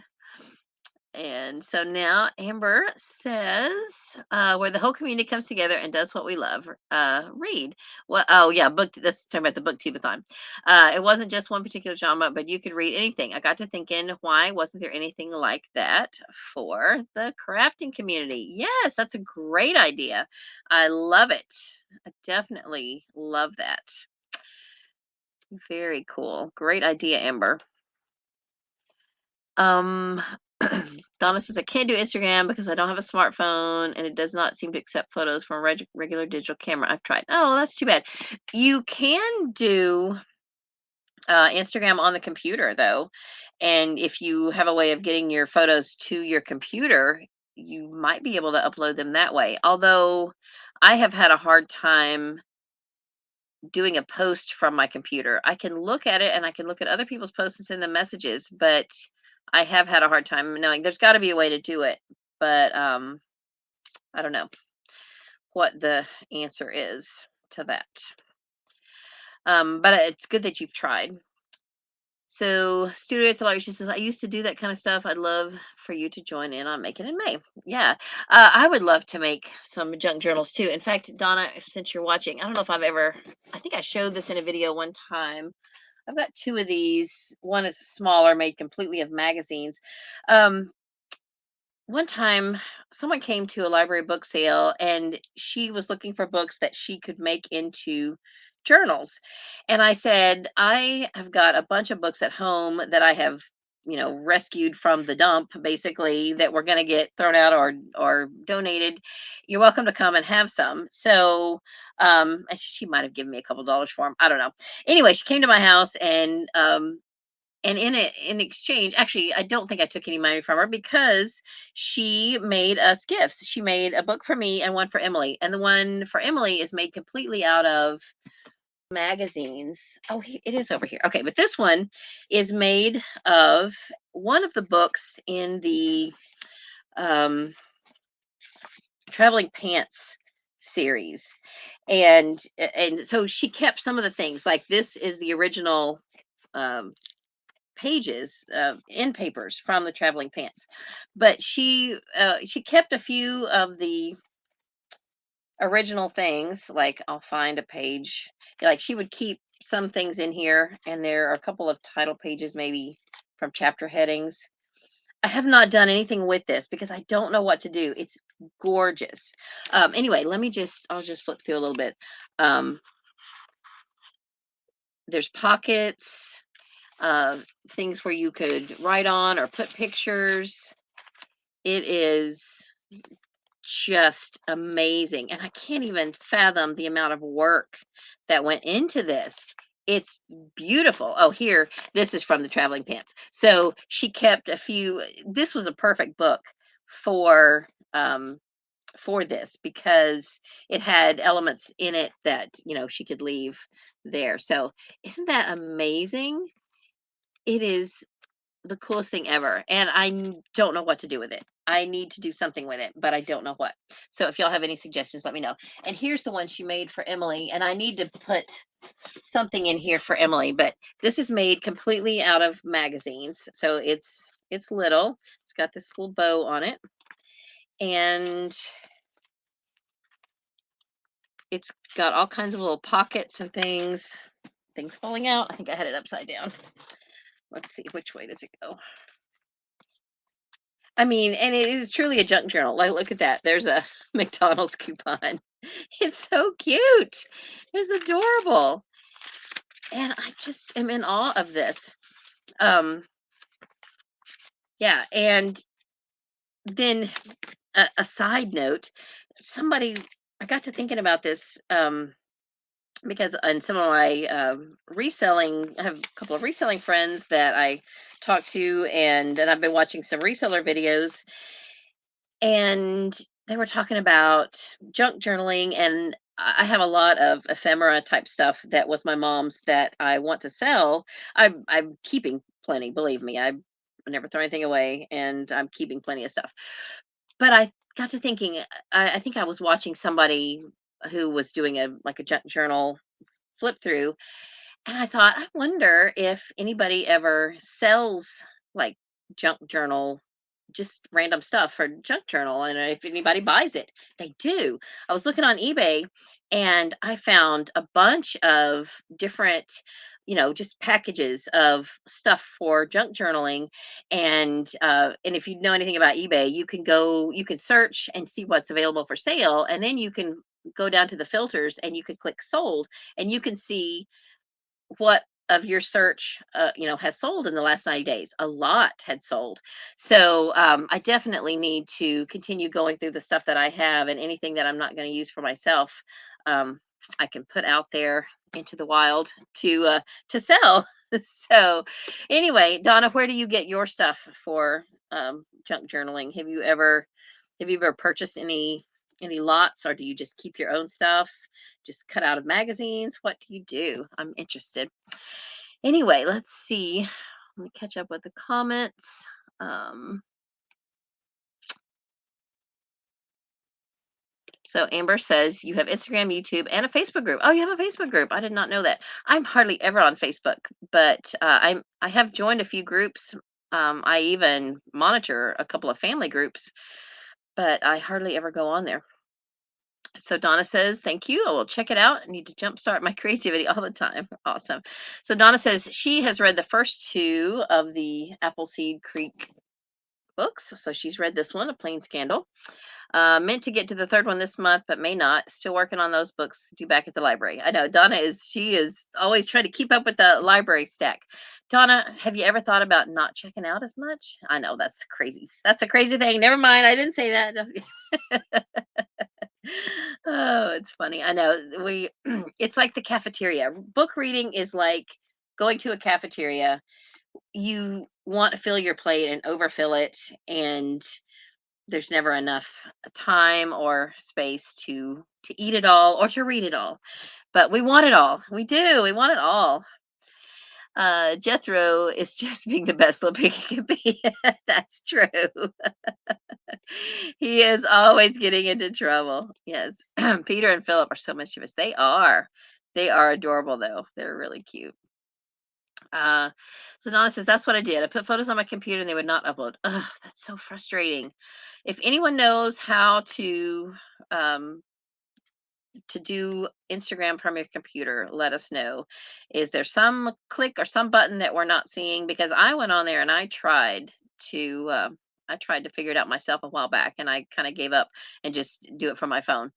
And so now Amber says, where the whole community comes together and does what we love, read. Well, oh yeah, book. This is talking about the book Teabathon. It wasn't just one particular genre, but you could read anything. I got to thinking, why wasn't there anything like that for the crafting community? Yes, that's a great idea. I love it. I definitely love that. Very cool. Great idea, Amber. Um, Donna says, I can't do Instagram because I don't have a smartphone and it does not seem to accept photos from a regular digital camera. I've tried. Oh, that's too bad. You can do Instagram on the computer, though. And if you have a way of getting your photos to your computer, you might be able to upload them that way. Although I have had a hard time doing a post from my computer. I can look at it and I can look at other people's posts and send them messages, but I have had a hard time knowing there's got to be a way to do it. But I don't know what the answer is to that. But it's good that you've tried. So, Studio at the Library, she says, I used to do that kind of stuff. I'd love for you to join in on Make It in May. Yeah, I would love to make some junk journals too. In fact, Donna, since you're watching, I don't know if I think I showed this in a video one time. I've got two of these. One is smaller, made completely of magazines. Um, One time, someone came to a library book sale and she was looking for books that she could make into journals. And I said, I have got a bunch of books at home that I have, rescued from the dump, basically, that were going to get thrown out or donated. You're welcome to come and have some. So, and she might have given me a couple dollars for them. I don't know. Anyway, she came to my house and in exchange, actually, I don't think I took any money from her because she made us gifts. She made a book for me and one for Emily. And the one for Emily is made completely out of magazines. Oh, it is over here. Okay, but this one is made of one of the books in the um, Traveling Pants series. And so she kept some of the things, like this is the original um, pages in papers from the Traveling Pants, but she kept a few of the original things. Like, I'll find a page, like she would keep some things in here, and there are a couple of title pages maybe from chapter headings. I have not done anything with this because I don't know what to do. It's gorgeous. Anyway, I'll just flip through a little bit. There's pockets, things where you could write on or put pictures. It is just amazing. And I can't even fathom the amount of work that went into this. It's beautiful. Oh, here, this is from the Traveling Pants. So she kept a few. This was a perfect book for this because it had elements in it that she could leave there. So isn't that amazing? It is the coolest thing ever, and don't know what to do with it. I need to do something with it, but I don't know what. So if y'all have any suggestions, let me know. And here's the one she made for Emily, and I need to put something in here for Emily, but this is made completely out of magazines. So it's little. It's got this little bow on it, and it's got all kinds of little pockets and things falling out. I think I had it upside down. Let's see, which way does it go? I mean, and it is truly a junk journal. Like, look at that. There's a McDonald's coupon. It's so cute. It's adorable. And I just am in awe of this. Yeah. And then a side note, I got to thinking about this, because in some of my I have a couple of reselling friends that I talk to, and I've been watching some reseller videos. and they were talking about junk journaling, and I have a lot of ephemera type stuff that was my mom's that I want to sell. I'm keeping plenty, believe me. I never throw anything away, and I'm keeping plenty of stuff. But I got to thinking, I think I was watching somebody who was doing a like a junk journal flip through, and I thought, I wonder if anybody ever sells like junk journal, just random stuff for junk journal, and if anybody buys it. They do. I was looking on eBay and I found a bunch of different, just packages of stuff for junk journaling. And if you know anything about eBay, you can search and see what's available for sale, and then you can go down to the filters and you can click sold, and you can see what of your search has sold in the last 90 days. A lot had sold. So I definitely need to continue going through the stuff that I have, and anything that I'm not going to use for myself, um, I can put out there into the wild to sell. So anyway, Donna, where do you get your stuff for junk journaling? Have you ever purchased any lots, or do you just keep your own stuff? Just cut out of magazines? What do you do? I'm interested. Anyway, let's see. Let me catch up with the comments. Um, so Amber says you have Instagram, YouTube, and a Facebook group. Oh, you have a Facebook group. I did not know that. I'm hardly ever on Facebook, but I have joined a few groups. I even monitor a couple of family groups, but I hardly ever go on there. So Donna says, thank you. I will check it out. I need to jumpstart my creativity all the time. Awesome. So Donna says she has read the first two of the Appleseed Creek books. So she's read this one, A Plain Scandal. Meant to get to the third one this month, but may not. Still working on those books due back at the library. I know Donna she is always trying to keep up with the library stack. Donna, have you ever thought about not checking out as much? I know that's crazy. That's a crazy thing. Never mind. I didn't say that. Oh, it's funny. I know it's like the cafeteria. Book reading is like going to a cafeteria. You want to fill your plate and overfill it, and there's never enough time or space to eat it all or to read it all. But we want it all. We do. We want it all. Jethro is just being the best little pig he can be. That's true. He is always getting into trouble. Yes. Peter and Philip are so mischievous. They are. They are adorable, though. They're really cute. Uh, so Nana says, that's what I did. I put photos on my computer and they would not upload. Ugh, that's so frustrating. If anyone knows how um, to do Instagram from your computer, let us know. Is there some click or some button that we're not seeing? Because I went on there and I tried to figure it out myself a while back, and I kind of gave up and just do it from my phone.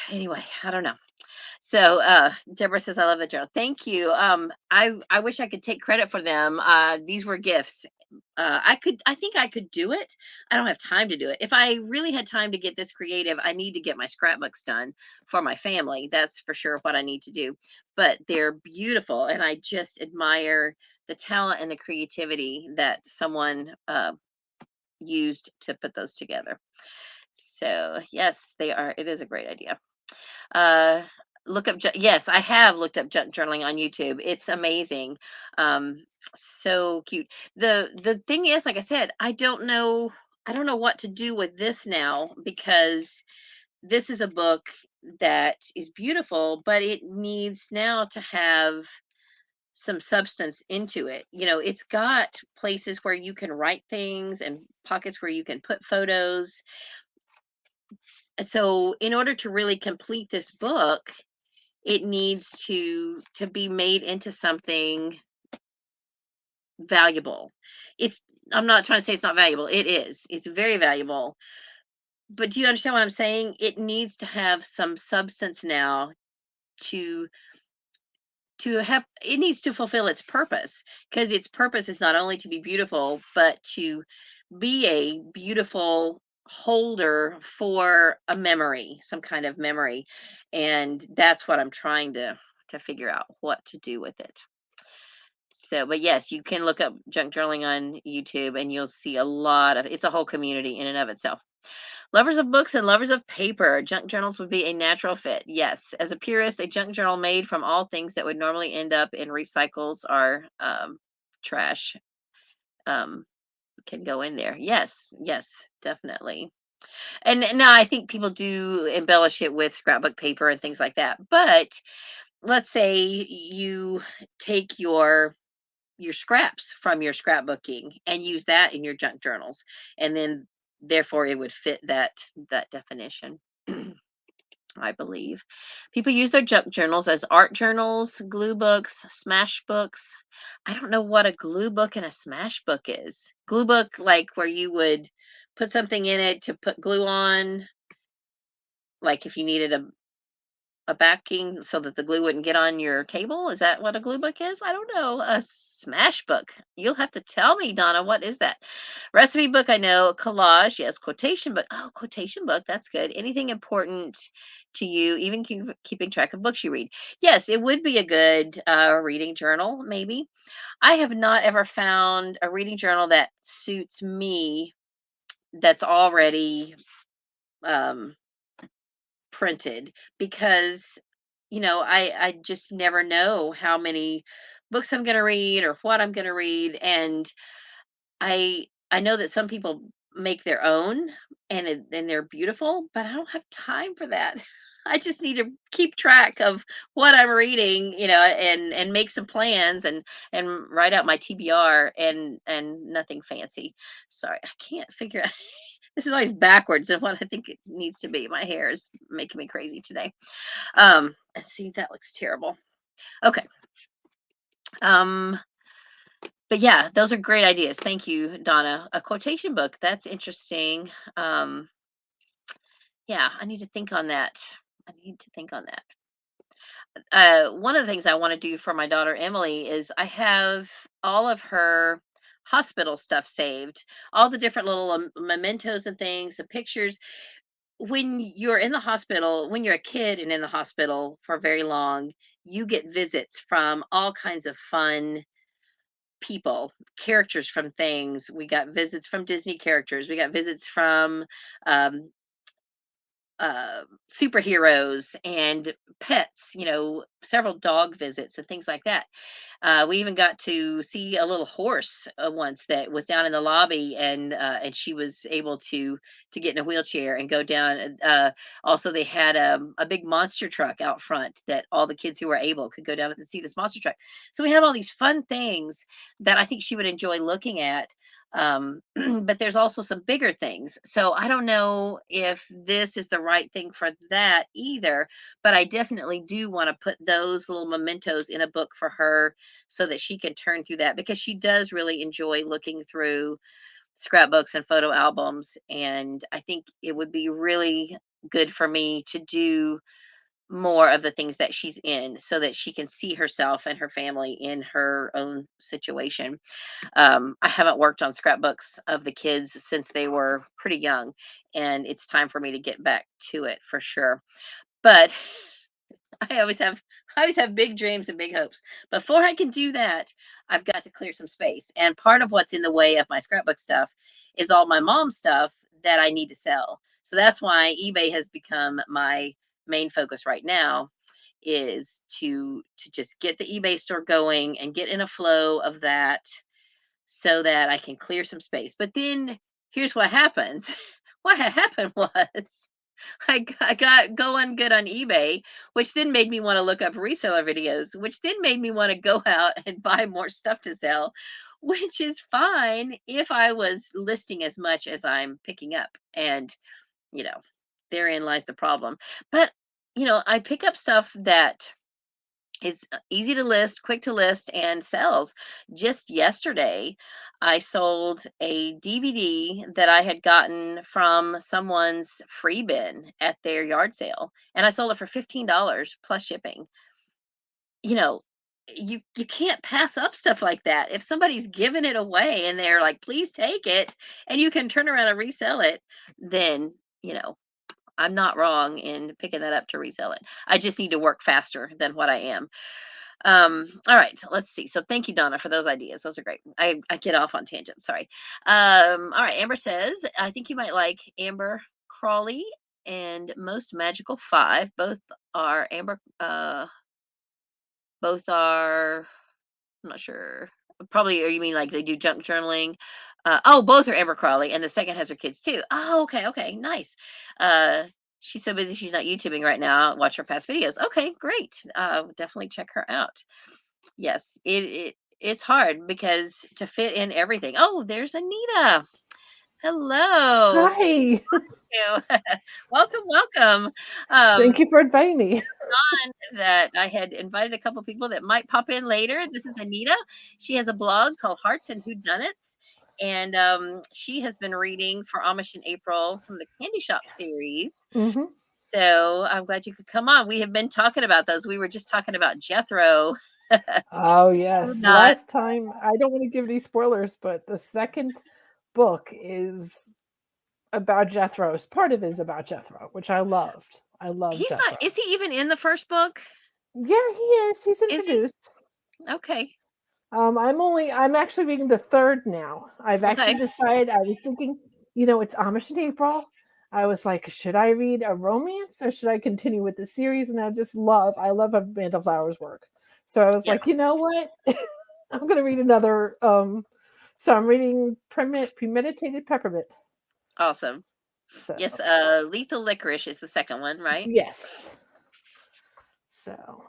Anyway, I don't know. So Deborah says, I love the journal. Thank you. I wish I could take credit for them. These were gifts. I think I could do it. I don't have time to do it. If I really had time to get this creative, I need to get my scrapbooks done for my family. That's for sure what I need to do. But they're beautiful, and I just admire the talent and the creativity that someone used to put those together. So yes, they are. It is a great idea. Uh, yes, I have looked up junk journaling on YouTube. It's amazing. Um, so cute. The thing is, like I said, I don't know what to do with this now, because this is a book that is beautiful, but it needs now to have some substance into it. It's got places where you can write things and pockets where you can put photos. So in order to really complete this book, it needs to be made into something valuable. It's I'm not trying to say it's not valuable. It is. It's very valuable. But do you understand what I'm saying? It needs to have some substance now to it needs to fulfill its purpose, because its purpose is not only to be beautiful, but to be a beautiful holder for a memory, some kind of memory. And that's what I'm trying to figure out what to do with it. So, but yes, you can look up junk journaling on YouTube and you'll see a lot of it's a whole community in and of itself. Lovers of books and lovers of paper, junk journals would be a natural fit. Yes, as a purist, a junk journal made from all things that would normally end up in recycles or trash um, can go in there. Yes, yes, definitely. And now I think people do embellish it with scrapbook paper and things like that. But let's say you take your scraps from your scrapbooking and use that in your junk journals, and then therefore it would fit that definition. I believe people use their junk journals as art journals, glue books, smash books. I don't know what a glue book and a smash book is. Glue book, like where you would put something in it to put glue on, like if you needed a backing so that the glue wouldn't get on your table? Is that what a glue book is? I don't know. A smash book. You'll have to tell me, Donna, what is that? Recipe book, I know. Collage, yes. Quotation book. Oh, quotation book. That's good. Anything important to you, even keeping track of books you read. Yes, it would be a good reading journal, maybe. I have not ever found a reading journal that suits me that's already um, printed because I just never know how many books I'm going to read or what I'm going to read, and I know that some people make their own and they're beautiful, but I don't have time for that. I just need to keep track of what I'm reading, and make some plans and write out my TBR and nothing fancy. Sorry, I can't figure out. This is always backwards of what I think it needs to be. My hair is making me crazy today. Let's see, that looks terrible. Okay. Um, but yeah, those are great ideas. Thank you, Donna. A quotation book. That's interesting. Um, yeah, I need to think on that. I need to think on that. One of the things I want to do for my daughter Emily is I have all of her hospital stuff saved, all the different little mementos and things, and pictures. When you're in the hospital, when you're a kid and in the hospital for very long, you get visits from all kinds of fun people, characters from things. We got visits from Disney characters. We got visits from um, superheroes and pets, several dog visits and things like that. We even got to see a little horse once that was down in the lobby, and she was able to get in a wheelchair and go down. Also, they had a big monster truck out front that all the kids who were able could go down and see this monster truck. So we have all these fun things that I think she would enjoy looking at. But there's also some bigger things. So I don't know if this is the right thing for that either, but I definitely do want to put those little mementos in a book for her so that she can turn through that because she does really enjoy looking through scrapbooks and photo albums. And I think it would be really good for me to do more of the things that she's in so that she can see herself and her family in her own situation. I haven't worked on scrapbooks of the kids since they were pretty young, and it's time for me to get back to it for sure. But I always have I always have big dreams and big hopes. Before I can do that, I've got to clear some space. And part of what's in the way of my scrapbook stuff is all my mom's stuff that I need to sell. So that's why eBay has become my main focus right now is to just get the eBay store going and get in a flow of that so that I can clear some space. But then here's what happens. What had happened was I got going good on eBay, which then made me want to look up reseller videos, which then made me want to go out and buy more stuff to sell, which is fine if I was listing as much as I'm picking up. And, you know, therein lies the problem. But, I pick up stuff that is easy to list, quick to list, and sells. Just yesterday, I sold a DVD that I had gotten from someone's free bin at their yard sale, and I sold it for $15 plus shipping. You know, you can't pass up stuff like that. If somebody's giving it away and they're like, "Please take it," and you can turn around and resell it, then, I'm not wrong in picking that up to resell it. I just need to work faster than what I am. All right, so let's see. So thank you, Donna, for those ideas. Those are great. I get off on tangents. Sorry. All right. Amber says, I think you might like Amber Crawley and Most Magical Five. Both are Amber. Both are. I'm not sure. Probably, or you mean like they do junk journaling? Oh, both are Amber Crawley, and the second has her kids too. Oh, okay, okay, nice. Uh, she's so busy she's not YouTubing right now. Watch her past videos. Okay, great. Definitely check her out. Yes, it's hard because to fit in everything. Oh, there's Anita. Hello. Hi. You. Welcome, welcome. Thank you for inviting me. That I had invited a couple people that might pop in later. This is Anita. She has a blog called Hearts and Whodunits. And she has been reading for Amish in April some of the Candy Shop series. hmm So I'm glad you could come on. We have been talking about those. We were just talking about Jethro. Oh, yes. Not Last time, I don't want to give any spoilers, but the second book is about Jethro's. Part of it is about Jethro, which I loved. I love he's not. Jethro. Is he even in the first book? Yeah, he is. He's Is he? introduced. Okay. I'm actually reading the third now. I've Okay. actually decided, I was thinking, it's Amish in April. I was like, should I read a romance or should I continue with the series? And I love Amanda Flower's work. So I was Yes. like, you know what? I'm going to read another. So I'm reading Premeditated Peppermint. Awesome. Yes. So, Lethal Licorice is the second one, right? yes. So,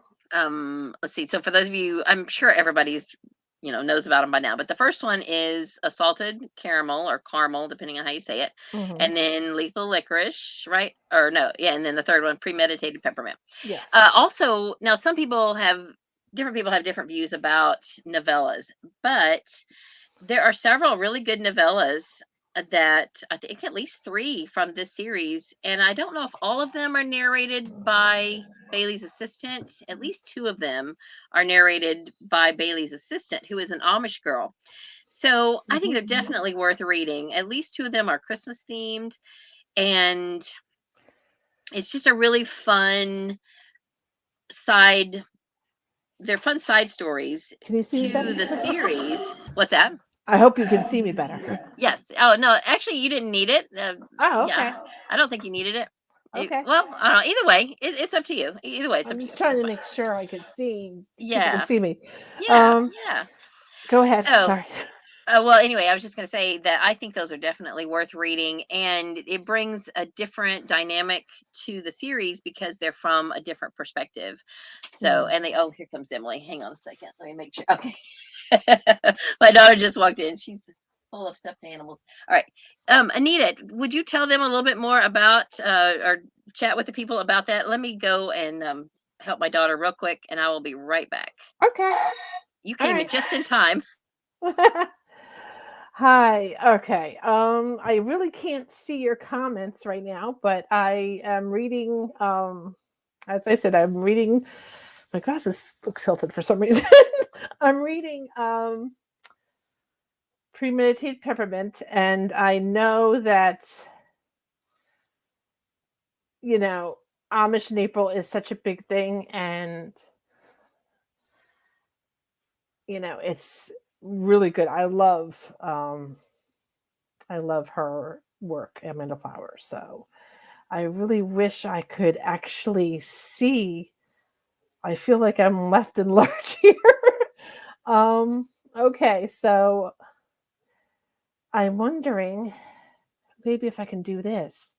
Let's see. So for those of you, I'm sure everybody's knows about them by now, but the first one is Assaulted Caramel or Caramel, depending on how you say it, mhm. and then Lethal Licorice, right? Or no, yeah, and then the third one, Premeditated Peppermint. Yes. Also, now some people have different views about novellas, but there are several really good novellas that I think at least three from this series, and I don't know if all of them are narrated by Bailey's assistant. At least two of them are narrated by Bailey's assistant, who is an Amish girl. So I think Mhm. they're definitely worth reading. At least two of them are Christmas themed, and it's just a really fun side. They're fun side stories Can you see me to better? the series. What's that? I hope you can see me better. Yes. Oh, no, actually, you didn't need it. Oh, Yeah, okay. I don't think you needed it. Okay. Well, I don't know. Either way, it's up to you. Either way, it's up I'm to you. just trying It's to fine. make sure I could see people can Yeah, see me. yeah, Um, yeah. Go ahead. So, Sorry. well, anyway, I was just going to say that I think those are definitely worth reading, and it brings a different dynamic to the series because they're from a different perspective. So, Mm. and oh, here comes Emily. Hang on a second. Let me make sure. Okay. My daughter just walked in. She's full of stuffed animals. All right. Anita, would you tell them a little bit more about or chat with the people about that? Let me go and help my daughter real quick, and I will be right back. Okay. You All came in right. just in time. Hi. Okay. I really can't see your comments right now, but I am reading. As I said, I'm reading. My glasses look tilted for some reason. I'm reading Premeditated Peppermint, and I know that you know Amish in April is such a big thing, and it's really good. I love her work, Amanda Flowers. So I really wish I could actually see. I feel like I'm left in large here. um okay, so I'm wondering maybe if I can do this.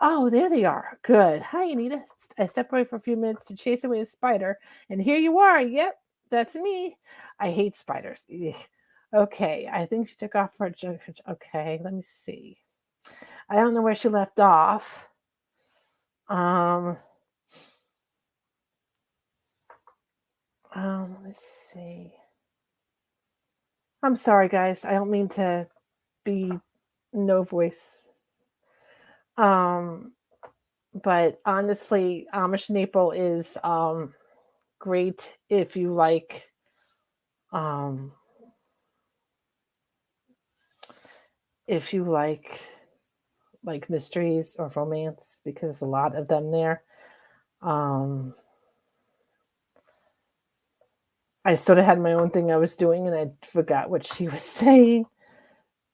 Oh, there they are. Good. Hi, Anita. I stepped away for a few minutes to chase away a spider, and here you are. Yep, that's me. I hate spiders. Ugh. Okay, I think she took off for a junk. Okay, let me see. I don't know where she left off. Um, let's see. I'm sorry, guys. I don't mean to be no voice. Um, but honestly, Amish Maple is great if you um if you like mysteries or romance because there's a lot of them there. Um I sort of had my own thing I was doing, and I forgot what she was saying.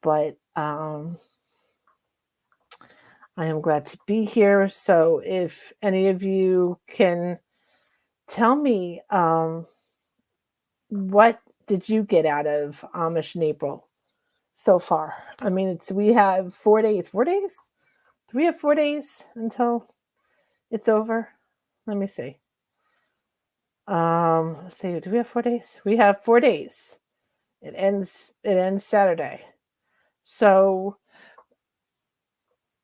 But I am glad to be here. So if any of you can tell me, what did you get out of Amish in April so far? I mean, we have 4 days. 4 days? Do we have 4 days until it's over? Let me see. Let's see. Do we have 4 days? We have 4 days. It ends Saturday. So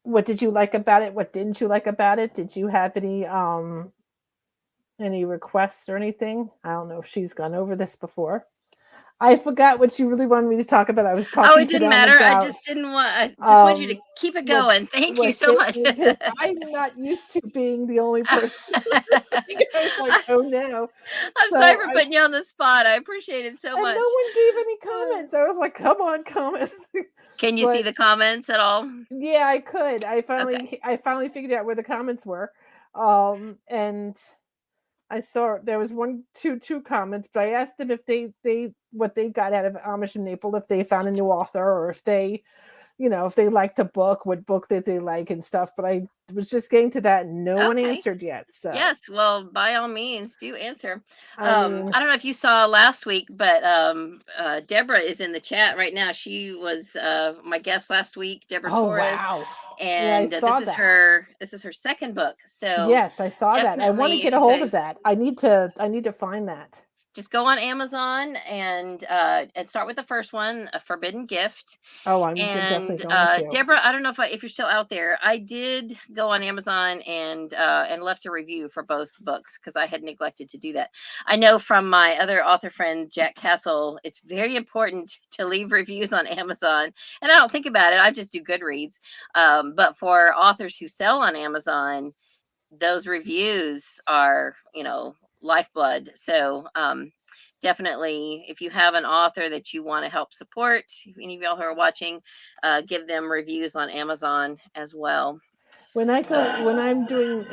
what did you like about it? What didn't you like about it? Did you have any requests or anything? I don't know if she's gone over this before. I forgot what you really wanted me to talk about. I was Oh, talking it to didn't them matter. I about just didn't want. I just wanted you to keep it what going. Thank you so much. because I'm not used to being the only person. I was like, oh no. I'm sorry for putting you on the spot. I appreciate it so And much. no one gave any comments. I was like, come on, comments. Can you see the comments at all? Yeah, I could. I finally figured out where the comments were. And I saw there was two comments, but I asked them if they what they got out of Amish in April, if they found a new author, or if they, if they liked a book, what book that they like and stuff. But I was just getting to that. No one answered yet. So yes, well, by all means, do answer. I I don't know if you saw last week, but Deborah is in the chat right now. She was my guest last week, Deborah Torres. Wow. And this is her second book. So yes, I saw that. I want to get a hold of that. I need to find that. Just go on Amazon and start with the first one, A Forbidden Gift. Oh, I'm definitely going to. Deborah, I don't know if you're still out there. I did go on Amazon and left a review for both books because I had neglected to do that. I know from my other author friend Jack Castle, it's very important to leave reviews on Amazon. And I don't think about it. I just do Goodreads. But for authors who sell on Amazon, those reviews are, lifeblood. So definitely, if you have an author that you want to help support, if any of y'all who are watching, give them reviews on Amazon as well. Especially when I'm doing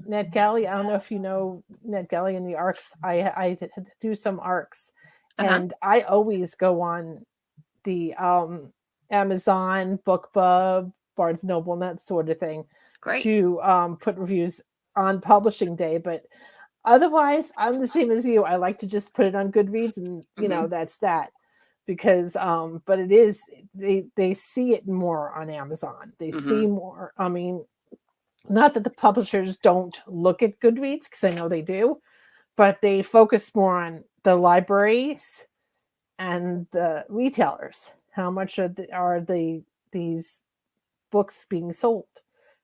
NetGalley, I don't know if you know NetGalley and the ARCs. I do some ARCs, and I always go on the Amazon, BookBub, Barnes Noble, and that sort of thing. Great. To put reviews on publishing day. But otherwise, I'm the same as you. I like to just put it on Goodreads, and that's that. Because but it is, they see it more on Amazon. They see more. I mean, not that the publishers don't look at Goodreads, because I know they do, but they focus more on the libraries and the retailers. How much are these books being sold?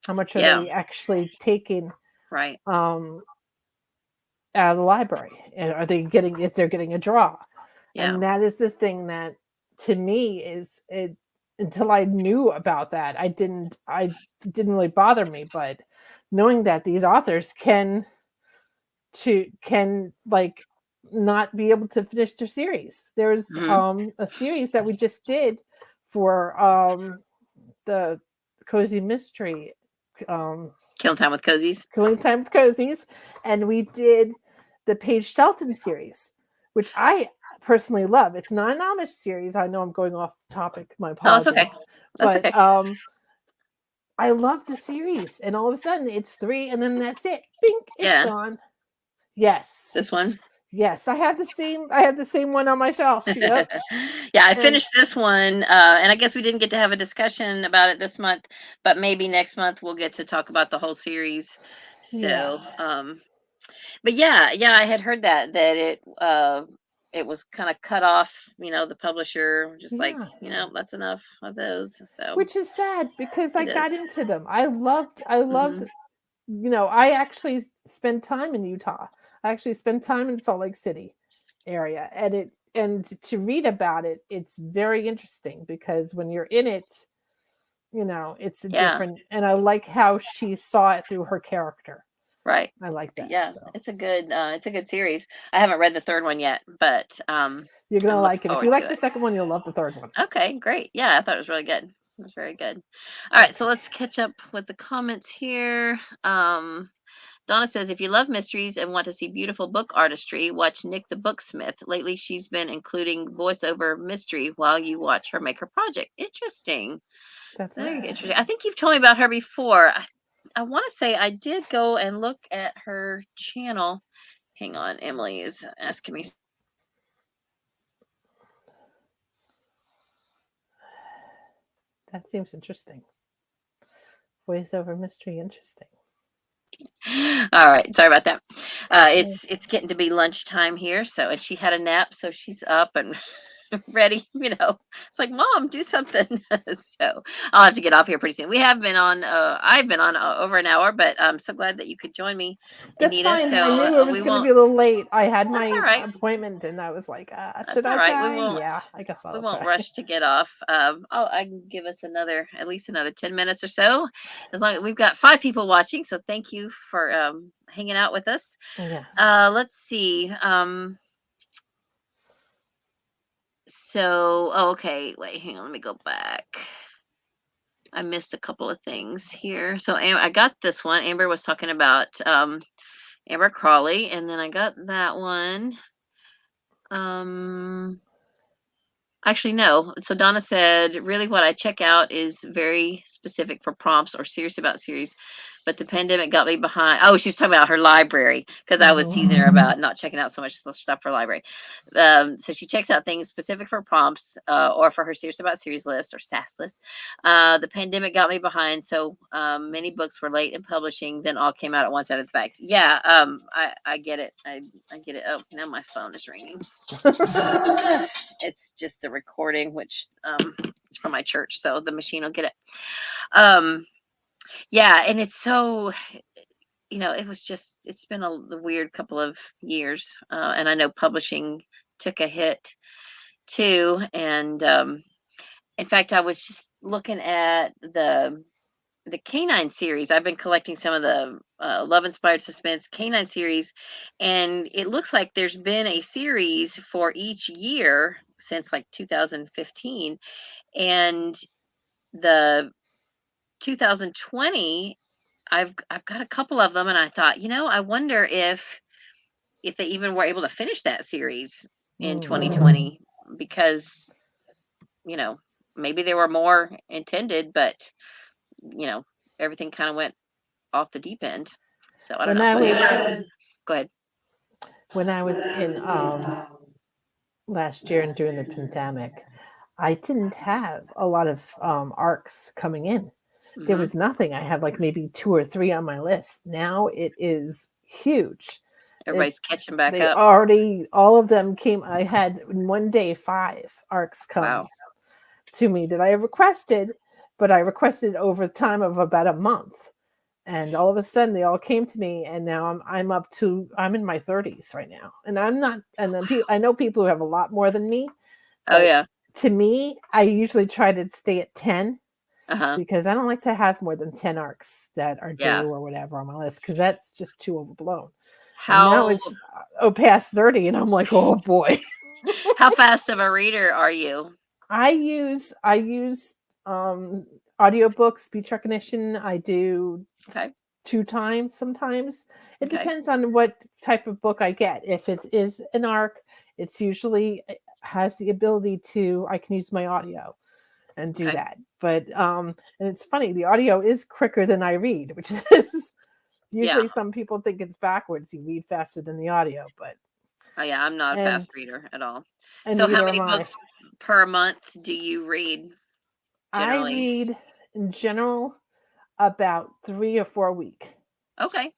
How much are they actually taking out of the library? And are they getting, if they're getting a draw? And that is the thing that, to me, is it. Until I knew about that, I didn't really bother me. But knowing that these authors can like not be able to finish their series. There's a series that we just did for the Cozy Mystery, Killing Time with Cozies, and we did the Paige Shelton series, which I personally love. It's not an Amish series. I know I'm going off topic. My apologies. Oh, that's okay. That's okay. I love the series, and all of a sudden it's 3, and then that's it. Bink, it's gone. Yes. This one. Yes, I have the same one on my shelf. Yep. Yeah, I finished this one, and I guess we didn't get to have a discussion about it this month, but maybe next month we'll get to talk about the whole series. So, but yeah, I had heard that it was kind of cut off, the publisher just like, that's enough of those. So, which is sad, because I got into them. I loved, I actually spent time in Utah. I actually spent time in Salt Lake City area, and to read about it, it's very interesting, because when you're in it, it's a different, and I like how she saw it through her character. Right. I like that. Yeah, so. It's a good series. I haven't read the third one yet, but you're gonna like it. If you like the second one, you'll love the third one. Okay, great. Yeah, I thought it was really good. It was very good. All right, so let's catch up with the comments here. Donna says, if you love mysteries and want to see beautiful book artistry, watch Nick the Booksmith. Lately, she's been including voiceover mystery while you watch her make her project. Interesting. That's Very nice. interesting. I think you've told me about her before. I want to say I did go and look at her channel. Hang on, Emily is asking me. That seems interesting. Voiceover mystery, interesting. All right, sorry about that. It's getting to be lunchtime here, so and she had a nap, so she's up and ready. It's like, Mom, do something. So I'll have to get off here pretty soon. We have been on. I've been on over an hour, but I'm so glad that you could join me, That's Anita. fine. So I knew it was we going to won't. be a little late. I had That's my all right. appointment, and I was like, That's should all I right. try? We won't. Yeah, I guess I'll We won't try. rush to get off. I can give us at least another 10 minutes or so, as long as we've got 5 people watching. So thank you for hanging out with us. Yes. Let's see. Okay. Wait, hang on. Let me go back. I missed a couple of things here. So I got this one. Amber was talking about Amber Crawley, and then I got that one. Actually, no. So Donna said, really what I check out is very specific for prompts or serious about series. But the pandemic got me behind. Oh, she was talking about her library because I was teasing her about not checking out so much stuff for library. So she checks out things specific for prompts or for her serious about series list or SAS list. The pandemic got me behind. So many books were late in publishing, then all came out at once out of the fact. Yeah, I get it. I get it. Oh, now my phone is ringing. It's just a recording, which is from my church, so the machine will get it. Yeah, and it's so, it's been a weird couple of years, and I know publishing took a hit too. And in fact, I was just looking at the Canine series. I've been collecting some of the Love Inspired Suspense Canine series, and it looks like there's been a series for each year since like 2015, and the 2020, I've got a couple of them, and I thought, I wonder if they even were able to finish that series in 2020, because maybe there were more intended, but everything kind of went off the deep end. So I don't know. Go ahead. When I was in last year and during the pandemic, I didn't have a lot of arcs coming in. There was nothing. I had like maybe 2 or 3 on my list. Now it is huge. Everybody's catching back They up. all of them came. I had in one day 5 arcs come to me that I requested, but I requested over the time of about a month. And all of a sudden they all came to me, and now I'm in my 30s right now. And I'm not, and then I know people who have a lot more than me. Oh yeah. To me, I usually try to stay at 10. Because I don't like to have more than 10 arcs that are due or whatever on my list, because that's just too overblown. And now it's past 30, and I'm like, oh boy. How fast of a reader are you? I use audiobooks, speech recognition. I do 2 times sometimes. It depends on what type of book I get. If it is an arc, it's usually has the ability I can use my audio and do that. But and it's funny, the audio is quicker than I read, which is usually some people think it's backwards. You read faster than the audio, but I'm not a fast reader at all. So how many books per month do you read generally? I read in general about 3 or 4 a week. Okay.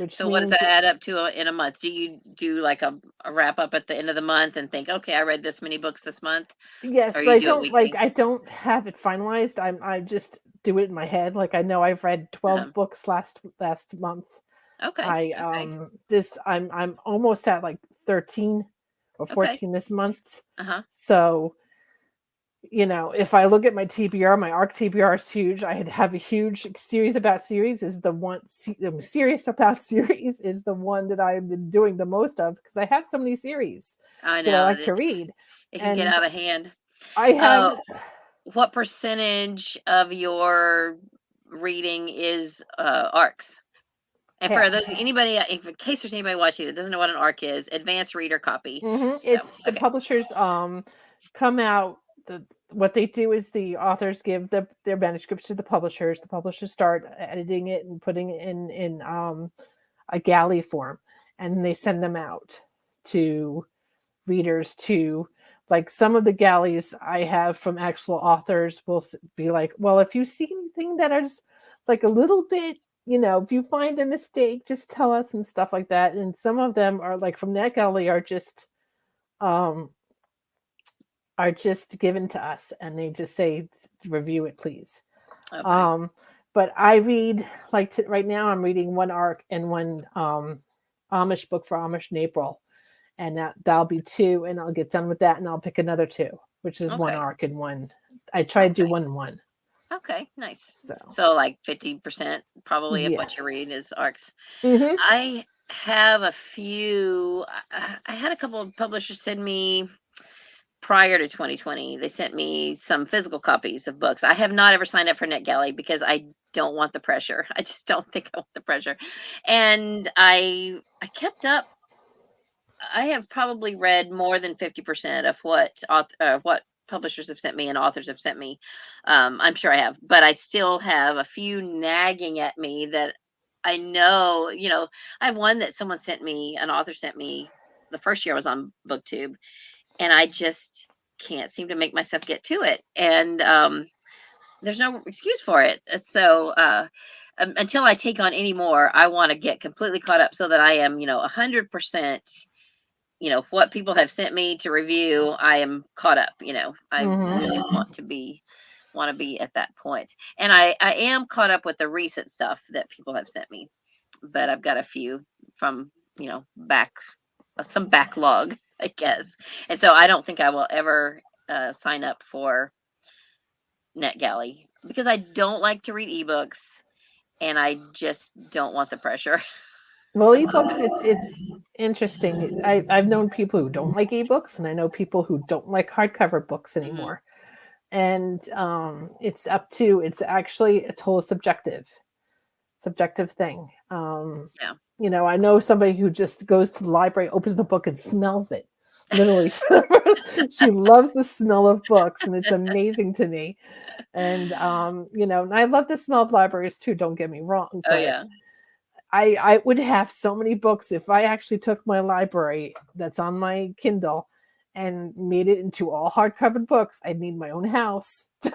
So what does that add up to in a month? Do you do like a wrap up at the end of the month and think, okay, I read this many books this month? Yes, but I don't have it finalized. I just do it in my head. Like I know I've read 12 books last month. Okay. I'm almost at like 13 or 14 this month. So if I look at my TBR, my ARC TBR is huge. I have a huge series about series is the one. Serious about series is the one that I've been doing the most of, because I have so many series I know that I like to read. It can get out of hand. I have. What percentage of your reading is ARCs? And for those anybody, in case there's anybody watching that doesn't know what an ARC is, advanced reader copy. So, It's the publishers come out. What they do is the authors give their manuscripts to the publishers. The publishers start editing it and putting it in a galley form, and they send them out to readers to, like, some of the galleys I have from actual authors will be like, well, if you see anything that is like a little bit, if you find a mistake, just tell us and stuff like that. And some of them are like from that galley are just given to us, and they just say, review it, please. Okay. But I read, like, right now I'm reading one ARC and one Amish book for Amish in April, and that'll be 2, and I'll get done with that, and I'll pick another 2, which is one ARC and one. I try to do 1. Okay, nice. So like 50% probably of what you read is ARCs. I have a few. I had a couple of publishers send me prior to 2020. They sent me some physical copies of books. I have not ever signed up for NetGalley because I don't want the pressure. I just don't think I want the pressure. And I kept up. I have probably read more than 50% of what publishers have sent me and authors have sent me. I'm sure I have, but I still have a few nagging at me that I know, I have one that someone sent me, an author sent me the first year I was on BookTube, and I just can't seem to make myself get to it. And there's no excuse for it. So until I take on any more, I want to get completely caught up so that I am, 100%, what people have sent me to review, I am caught up. I really want to be at that point. And I am caught up with the recent stuff that people have sent me, but I've got a few from, some backlog, I guess. And so I don't think I will ever sign up for NetGalley because I don't like to read ebooks, and I just don't want the pressure. Well, ebooks, it's interesting. I've known people who don't like ebooks, and I know people who don't like hardcover books anymore. And it's actually a total subjective thing. I know somebody who just goes to the library, opens the book, and smells it. Literally, she loves the smell of books, and it's amazing to me. And and I love the smell of libraries too. Don't get me wrong. But I would have so many books if I actually took my library that's on my Kindle and made it into all hardcover books. I'd need my own house to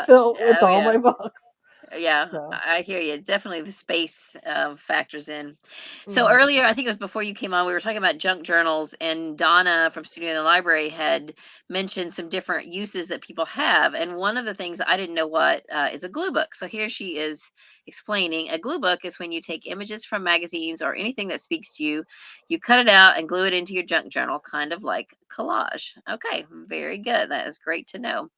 fill with all my books. Yeah, so. I hear you. Definitely the space factors in. So earlier, I think it was before you came on, we were talking about junk journals, and Donna from Studio in the Library had mentioned some different uses that people have. And one of the things I didn't know what is a glue book. So here she is explaining. A glue book is when you take images from magazines or anything that speaks to you, you cut it out and glue it into your junk journal, kind of like collage. Okay, very good. That is great to know.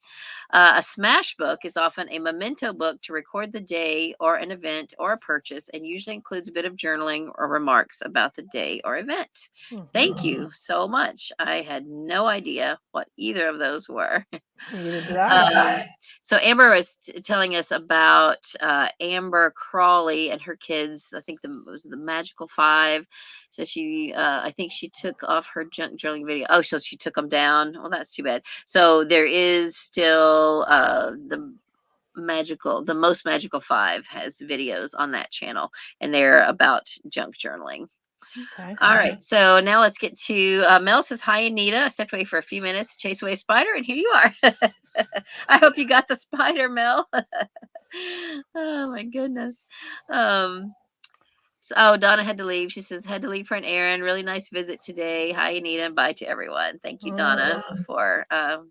A smash book is often a memento book to record the day or an event or a purchase, and usually includes a bit of journaling or remarks about the day or event. Thank you so much. I had no idea what either of those were. Neither did I. So Amber was telling us about Amber Crawley and her kids. I think it was the Magical 5. So she, I think she took off her junk journaling video. Oh, so she took them down. Well, that's too bad. So there is still the Most Magical 5 has videos on that channel, and they're about junk journaling. Okay. All right. So now let's get to Mel says, hi, Anita. I stepped away for a few minutes to chase away a spider, and here you are. I hope you got the spider, Mel. Oh, my goodness. So, Donna had to leave. She says, had to leave for an errand. Really nice visit today. Hi, Anita, and bye to everyone. Thank you, Donna, for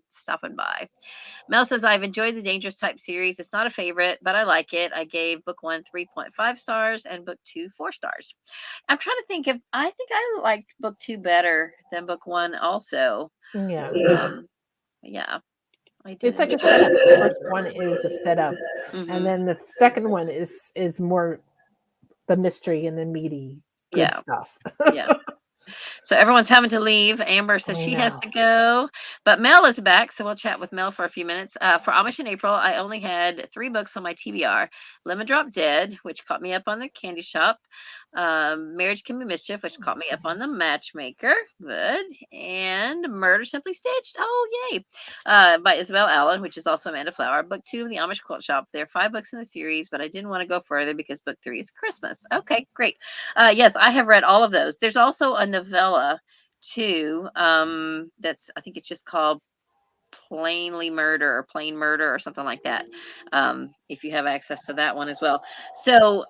stopping by. Mel says, I've enjoyed the Dangerous Type series. It's not a favorite, but I like it. I gave book 1 3.5 stars and book 2 4 stars. I'm trying to think I think I liked book 2 better than book 1 also. Yeah. Yeah. It's like a setup. The first one is a setup. And then the second one is more the mystery and the meaty good stuff. Yeah. So everyone's having to leave. Amber says she has to go, but Mel is back, so we'll chat with Mel for a few minutes. For Amish in April, I only had 3 books on my TBR. Lemon Drop Dead, which caught me up on the candy shop. Marriage Can Be Mischief, which caught me up on the Matchmaker. Good. And Murder Simply Stitched. Oh, yay. By Isabel Allen, which is also Amanda Flower. Book 2 of the Amish Quilt Shop. There are 5 books in the series, but I didn't want to go further because book 3 is Christmas. Okay, great. Yes, I have read all of those. There's also a novella too. That's, I think it's just called Plainly Murder or Plain Murder or something like that. If you have access to that one as well. So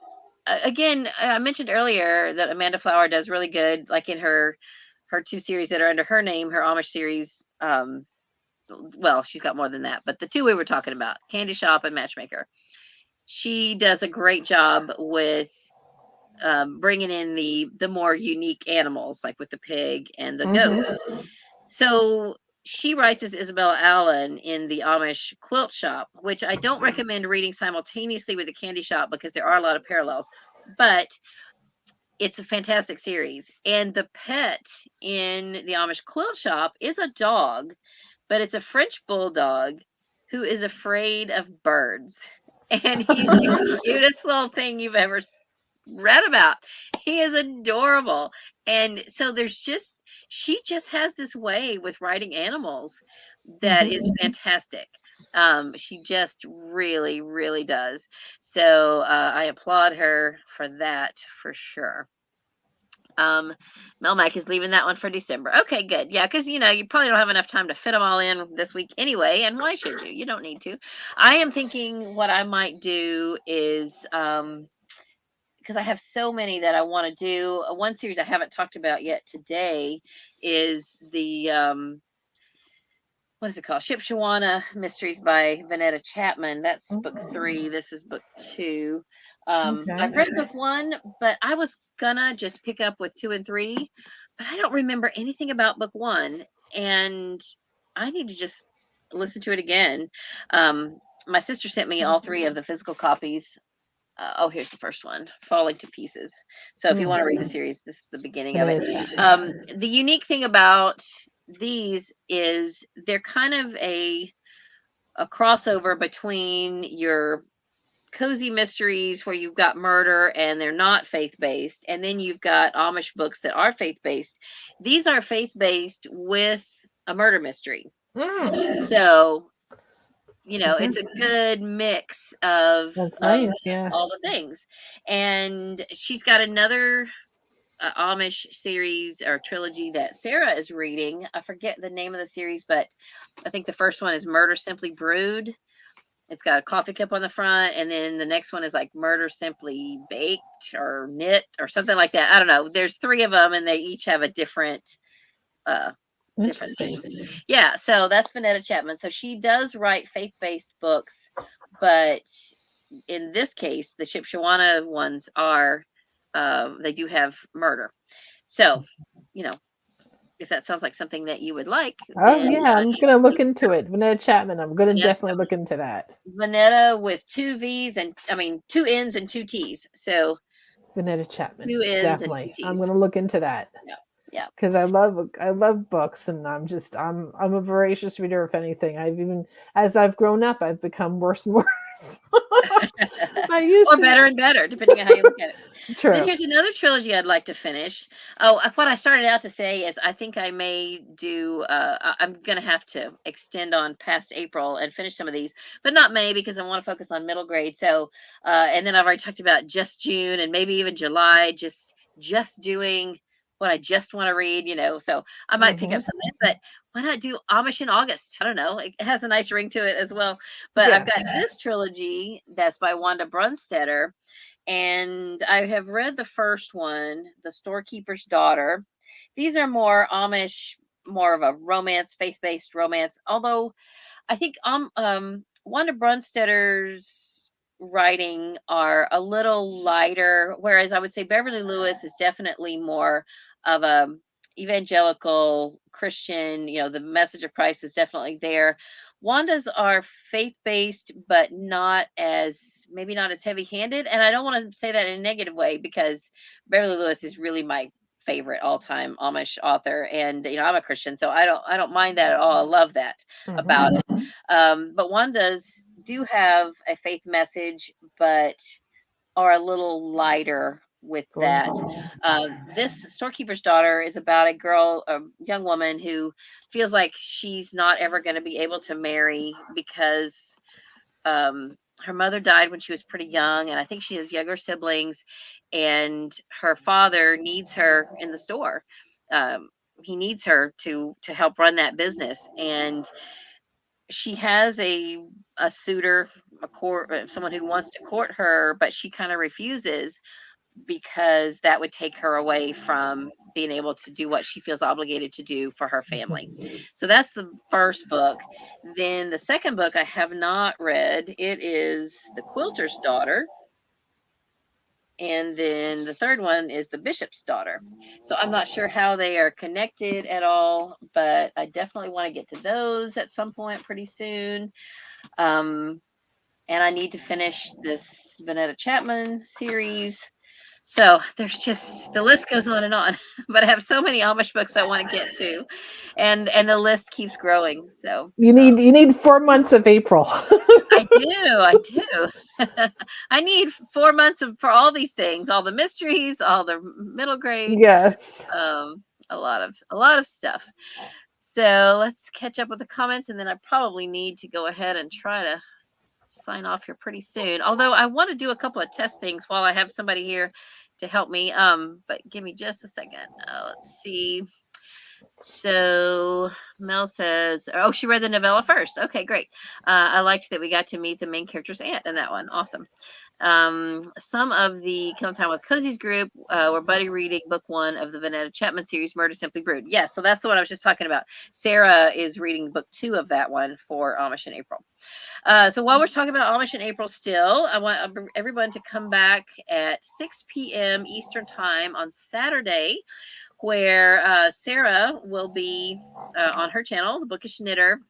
again, I mentioned earlier that Amanda Flower does really good, like in her 2 series that are under her name, her Amish series. Well, she's got more than that, but the 2 we were talking about, Candy Shop and Matchmaker, she does a great job with bringing in the more unique animals, like with the pig and the goats. So she writes as Isabella Allen in the Amish Quilt Shop, which I don't recommend reading simultaneously with the Candy Shop because there are a lot of parallels, but it's a fantastic series. And the pet in the Amish Quilt Shop is a dog, but it's a French bulldog who is afraid of birds. And he's the cutest little thing you've ever read about. He is adorable. And so she just has this way with writing animals that is fantastic. She just really, really does. So I applaud her for that for sure. Melmac is leaving that one for December. Okay, good. Yeah, because you probably don't have enough time to fit them all in this week anyway. And why should you? You don't need to. I am thinking what I might do is because I have so many that I want to do. One series I haven't talked about yet today is the what is it called? Shipshawana Mysteries by Vanetta Chapman. That's book 3. This is book 2. I've read book 1, but I was gonna just pick up with 2 and 3, but I don't remember anything about book 1, and I need to just listen to it again. My sister sent me all 3 of the physical copies. Here's the first one, Falling to Pieces. So if you want to read the series, this is the beginning of it. The unique thing about these is they're kind of a crossover between your cozy mysteries where you've got murder and they're not faith-based, and then you've got Amish books that are faith-based. These are faith-based with a murder mystery. So it's a good mix of, nice, yeah. all the things. And she's got another Amish series or trilogy that Sarah is reading. I forget the name of the series, but I think the first one is Murder Simply Brewed. It's got a coffee cup on the front, and then the next one is like Murder Simply Baked or Knit or something like that. I don't know. There's 3 of them, and they each have a different theme. Yeah, so that's Vanetta Chapman. So she does write faith-based books, but in this case, the Shipshawana ones are they do have murder. So, if that sounds like something that you would like. Yeah, I'm gonna look into it. Vanetta Chapman. I'm gonna definitely look into that. Vanetta with 2 V's and 2 N's and 2 T's. So Vanetta Chapman. 2 N's Definitely. and 2 T's. I'm gonna look into that. Yeah. Because I love books, and I'm a voracious reader. If anything, as I've grown up, I've become worse and worse. Or better and better, depending on how you look at it. True. Then here's another trilogy I'd like to finish. What I started out to say is I think I may do. I'm gonna have to extend on past April and finish some of these, but not May because I want to focus on middle grade. So, and then I've already talked about just June and maybe even July, just doing what I just want to read, so I might pick up something, but why not do Amish in August? I don't know. It has a nice ring to it as well. But I've got this trilogy that's by Wanda Brunstetter, and I have read the first one, The Storekeeper's Daughter. These are more Amish, more of a romance, faith-based romance, although I think Wanda Brunstetter's writing are a little lighter, whereas I would say Beverly Lewis is definitely more of a evangelical Christian. The message of Christ is definitely there. Wanda's are faith-based, but maybe not as heavy-handed. And I don't want to say that in a negative way because Beverly Lewis is really my favorite all-time Amish author, and I'm a Christian, so I don't mind that at all. I love that about it. But Wanda's do have a faith message, but are a little lighter with Going that. This storekeeper's daughter is about a young woman who feels like she's not ever going to be able to marry because her mother died when she was pretty young, and I think she has younger siblings, and her father needs her in the store. Um, he needs her to help run that business, and she has a suitor, someone who wants to court her, but she kind of refuses because that would take her away from being able to do what she feels obligated to do for her family. So that's the first book. Then the second book I have not read. It is The Quilter's Daughter. And then the third one is The Bishop's Daughter. So I'm not sure how they are connected at all, but I definitely want to get to those at some point pretty soon. Um, and I need to finish this Vanetta Chapman series. So there's just the list goes on and on, but I have so many Amish books I want to get to, and the list keeps growing. So you need 4 months of April. I do. I need 4 months for all these things, all the mysteries, all the middle grade, Yes. um, a lot of stuff. So let's catch up with the comments, and then I probably need to go ahead and try to sign off here pretty soon. Although I want to do a couple of test things while I have somebody here to help me. But give me just a second. Let's see. So Mel says, oh, she read the novella first. Okay, great. I liked that we got to meet the main character's aunt in that one. Awesome. Some of the Killing Time with Cozy's group were buddy reading book 1 of the Vanetta Chapman series, Murder Simply Brewed. Yes, so that's the one I was just talking about. Sarah is reading book 2 of that one for Amish in April. So while we're talking about Amish in April still, I want everyone to come back at 6 p.m. Eastern Time on Saturday, where Sarah will be on her channel, The Bookish Knitter.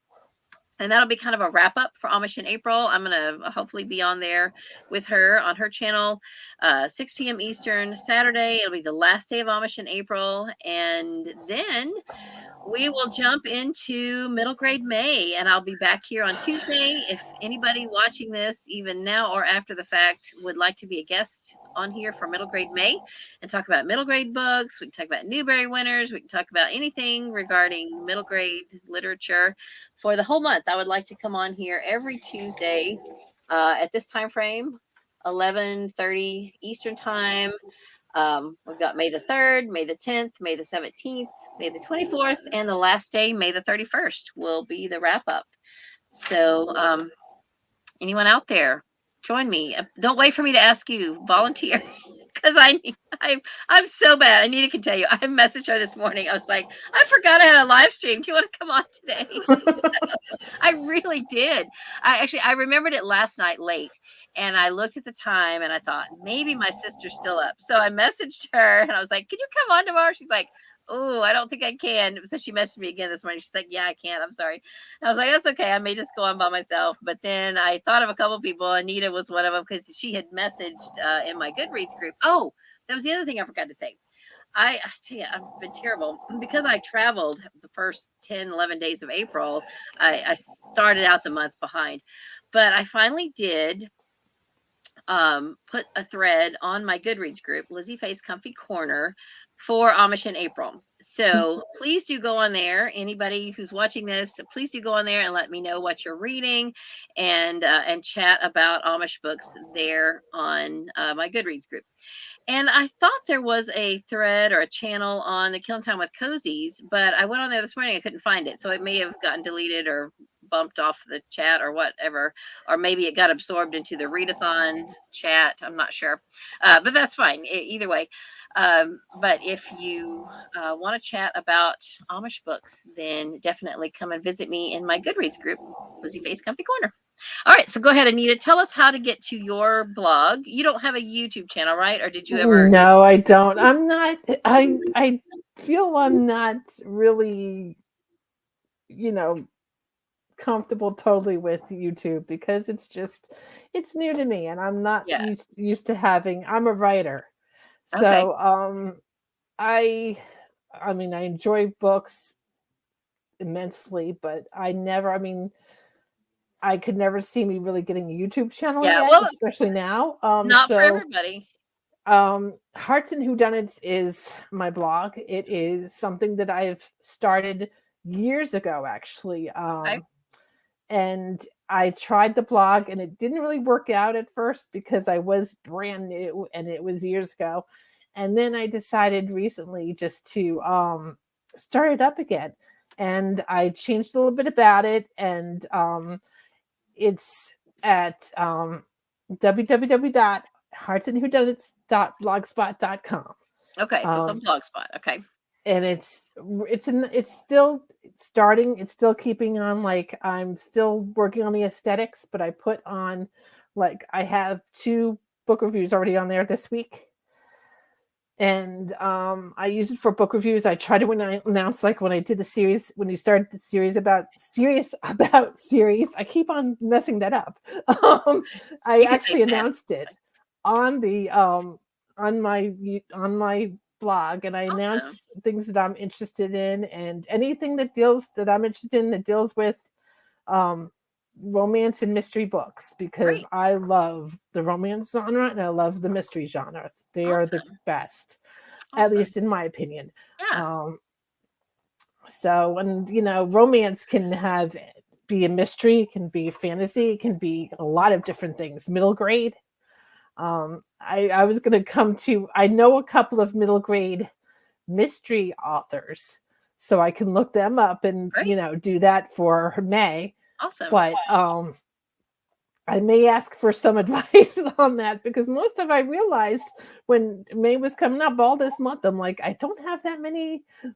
And that'll be kind of a wrap up for Amish in April. I'm going to hopefully be on there with her on her channel, 6 p.m. Eastern Saturday. It'll be the last day of Amish in April. And then we will jump into middle grade May, and I'll be back here on Tuesday. If anybody watching this, even now or after the fact, would like to be a guest on here for middle grade May and talk about middle grade books, we can talk about Newbery winners, we can talk about anything regarding middle grade literature for the whole month. I would like to come on here every Tuesday at this time frame, 11:30 Eastern Time. We've got May the 3rd, May the 10th, May the 17th, May the 24th, and the last day, May the 31st, will be the wrap up. So, anyone out there, join me. Don't wait for me to ask you. Volunteer, because I'm so bad. Anita can tell you. I messaged her this morning. I was like, I forgot I had a live stream. Do you want to come on today? I really did. I remembered it last night late, and I looked at the time and I thought maybe my sister's still up. So I messaged her and I was like, "Could you come on tomorrow?" She's like, "Oh, I don't think I can." So she messaged me again this morning. She's like, "Yeah, I can't. I'm sorry." And I was like, "That's okay. I may just go on by myself." But then I thought of a couple people. Anita was one of them because she had messaged in my Goodreads group. Oh, that was the other thing I forgot to say. I tell you, I've been terrible because I traveled the first 10, 11 days of April. I started out the month behind, but I finally did put a thread on my Goodreads group, Lizziefaye's Comfy Corner, for Amish in April. So please do go on there. Anybody who's watching this, please do go on there and let me know what you're reading, and chat about Amish books there on my Goodreads group. And I thought there was a thread or a channel on the Killing Time with Cozies, but I went on there this morning. I couldn't find it. So it may have gotten deleted or bumped off the chat or whatever. Or maybe it got absorbed into the Readathon chat. I'm not sure. But that's fine. Either way. But if you want to chat about Amish books, then definitely come and visit me in my Goodreads group, Lizziefaye's Comfy Corner. All right, so go ahead, Anita. Tell us how to get to your blog. You don't have a YouTube channel, right? Or did you ever? No, I don't. I'm not. I feel I'm not really, you know, comfortable totally with YouTube because it's new to me and I'm not Yeah. used to having. I'm a writer, Okay. so I mean I enjoy books immensely, but I never. I mean, I could never see me really getting a YouTube channel Yeah. yet, Well, especially now. not for So everybody. Hearts and Whodunits is my blog. It is something that I've started years ago, actually. Okay. And I tried the blog and it didn't really work out at first because I was brand new and it was years ago. And then I decided recently just to start it up again. And I changed a little bit about it. And it's at www.heartsandwhodunits.blogspot.com. Okay. So some Um, blogspot. Okay. and it's still starting. It's still keeping on. Like I'm still working on the aesthetics, but I put on like I have 2 book reviews already on there this week. And I use it for book reviews. I try to announce, like when I did the series, when you started the series about series, I keep on messing that up. I You can say actually Seth. announced it on the on my blog, and I Awesome. announce things that I'm interested in, and anything that I'm interested in that deals with um romance and mystery books, because Great. I love the romance genre and I love the mystery genre. They are the Awesome. best, at Awesome. least in my opinion. Yeah. Um, so, and romance can be a mystery, it can be fantasy, it can be a lot of different things. Middle grade. I was going to I know a couple of middle grade mystery authors, so I can look them up and Great. do that for May. Awesome. But I may ask for some advice on that, because most of I realized when May was coming up all this month, I'm like, I don't have that many You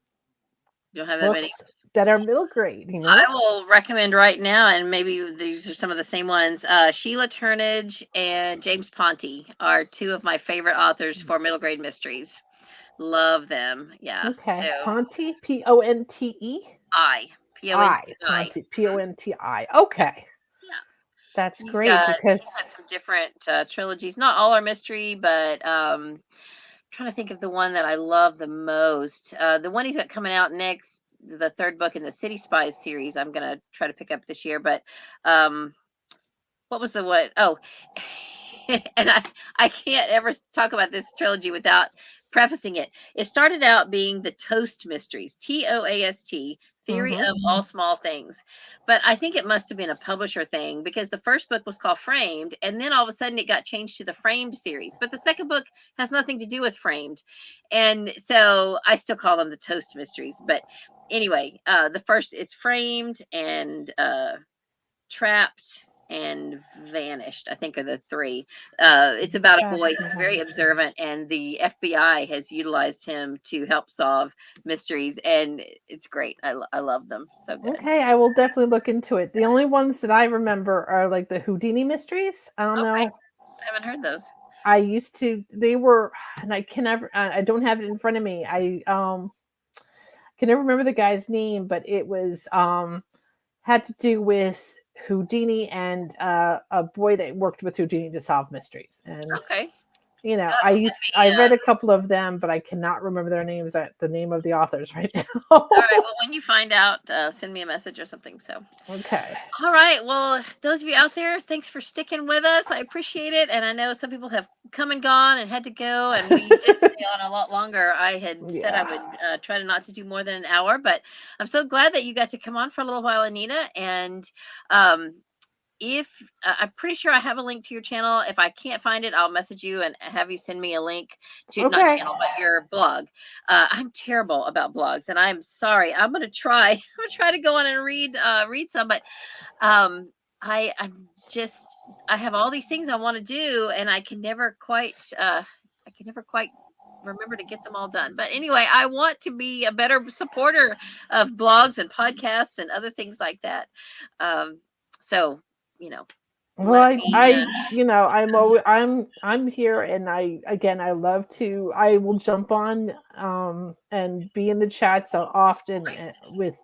don't have that many. books that are middle grade, I will recommend right now, and maybe these are some of the same ones. Sheila Turnage and James Ponti are 2 of my favorite authors for middle grade mysteries. Love them. Yeah. Okay. So Ponte, Ponte. I Ponti. Ponte, Mhm. Ponti. Okay. Yeah. That's He's great, got because he's got some different trilogies. Not all are mystery, but trying to think of the one that I love the most. The one he's got coming out next, the 3rd book in the City Spies series, I'm gonna try to pick up this year. But um, what was the what? Oh, and I can't ever talk about this trilogy without prefacing it. It started out being the Toast Mysteries, Toast, Theory mm-hmm. of All Small Things. But I think it must have been a publisher thing, because the first book was called Framed, and then all of a sudden it got changed to the Framed series. But the second book has nothing to do with Framed. And so I still call them the Toast Mysteries. But anyway, the first, it's Framed and Trapped and Vanished, I think, are the 3. It's about a boy who's very observant, and the FBI has utilized him to help solve mysteries, and it's great. I love them. So good. Okay, I will definitely look into it. The only ones that I remember are like the Houdini mysteries. I don't Okay, know. I haven't heard those. I used to. They were, and I can never. I don't have it in front of me. I can never remember the guy's name, but it was had to do with Houdini and a boy that worked with Houdini to solve mysteries. And Okay, you'll have to send I me. read a couple of them, but I cannot remember their names, the name of the authors right now. All right. Well, when you find out, send me a message or something. So. Okay. All right. Well, those of you out there, thanks for sticking with us. I appreciate it. And I know some people have come and gone and had to go, and we did stay on a lot longer. I had said I Yeah. would try to not to do more than an hour, but I'm so glad that you got to come on for a little while, Anita. And um, if I'm pretty sure I have a link to your channel. If I can't find it, I'll message you and have you send me a link to, not Okay. channel, but your blog. I'm terrible about blogs, and I'm sorry. I'm gonna try. I'm gonna try to go on and read some, but um, I have all these things I want to do, and I can never quite remember to get them all done. But anyway, I want to be a better supporter of blogs and podcasts and other things like that. Um, so you know, Well, let me. I'm here, and I love to. I will jump on and be in the chat so often with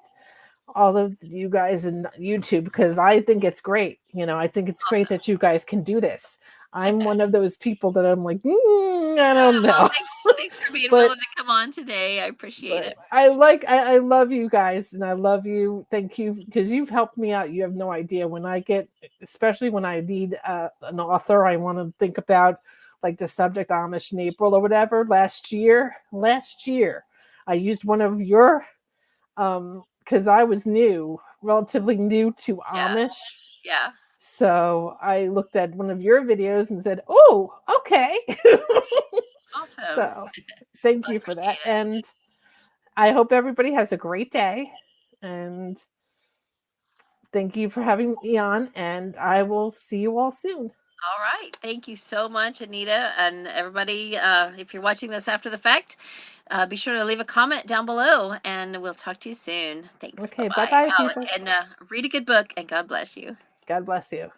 all of you guys in YouTube, because I think it's great. I think it's great Awesome. that you guys can do this. I'm one of those people that I'm like, I don't Well, know. thanks for being but willing to come on today. I appreciate it. I love you guys, and I love you. Thank you, because you've helped me out. You have no idea. When I get, especially when I need an author, I want to think about like the subject Amish in April or whatever last year, I used one of your because I was relatively new to Yeah. Amish. Yeah. So I looked at one of your videos and said, "Oh, okay." Awesome. So thank I you for that. appreciate it. And I hope everybody has a great day. And thank you for having me on. And I will see you all soon. All right. Thank you so much, Anita. And everybody, if you're watching this after the fact, be sure to leave a comment down below and we'll talk to you soon. Thanks. Bye Okay. Bye bye. bye, Oh, people. and read a good book and God bless you. God bless you.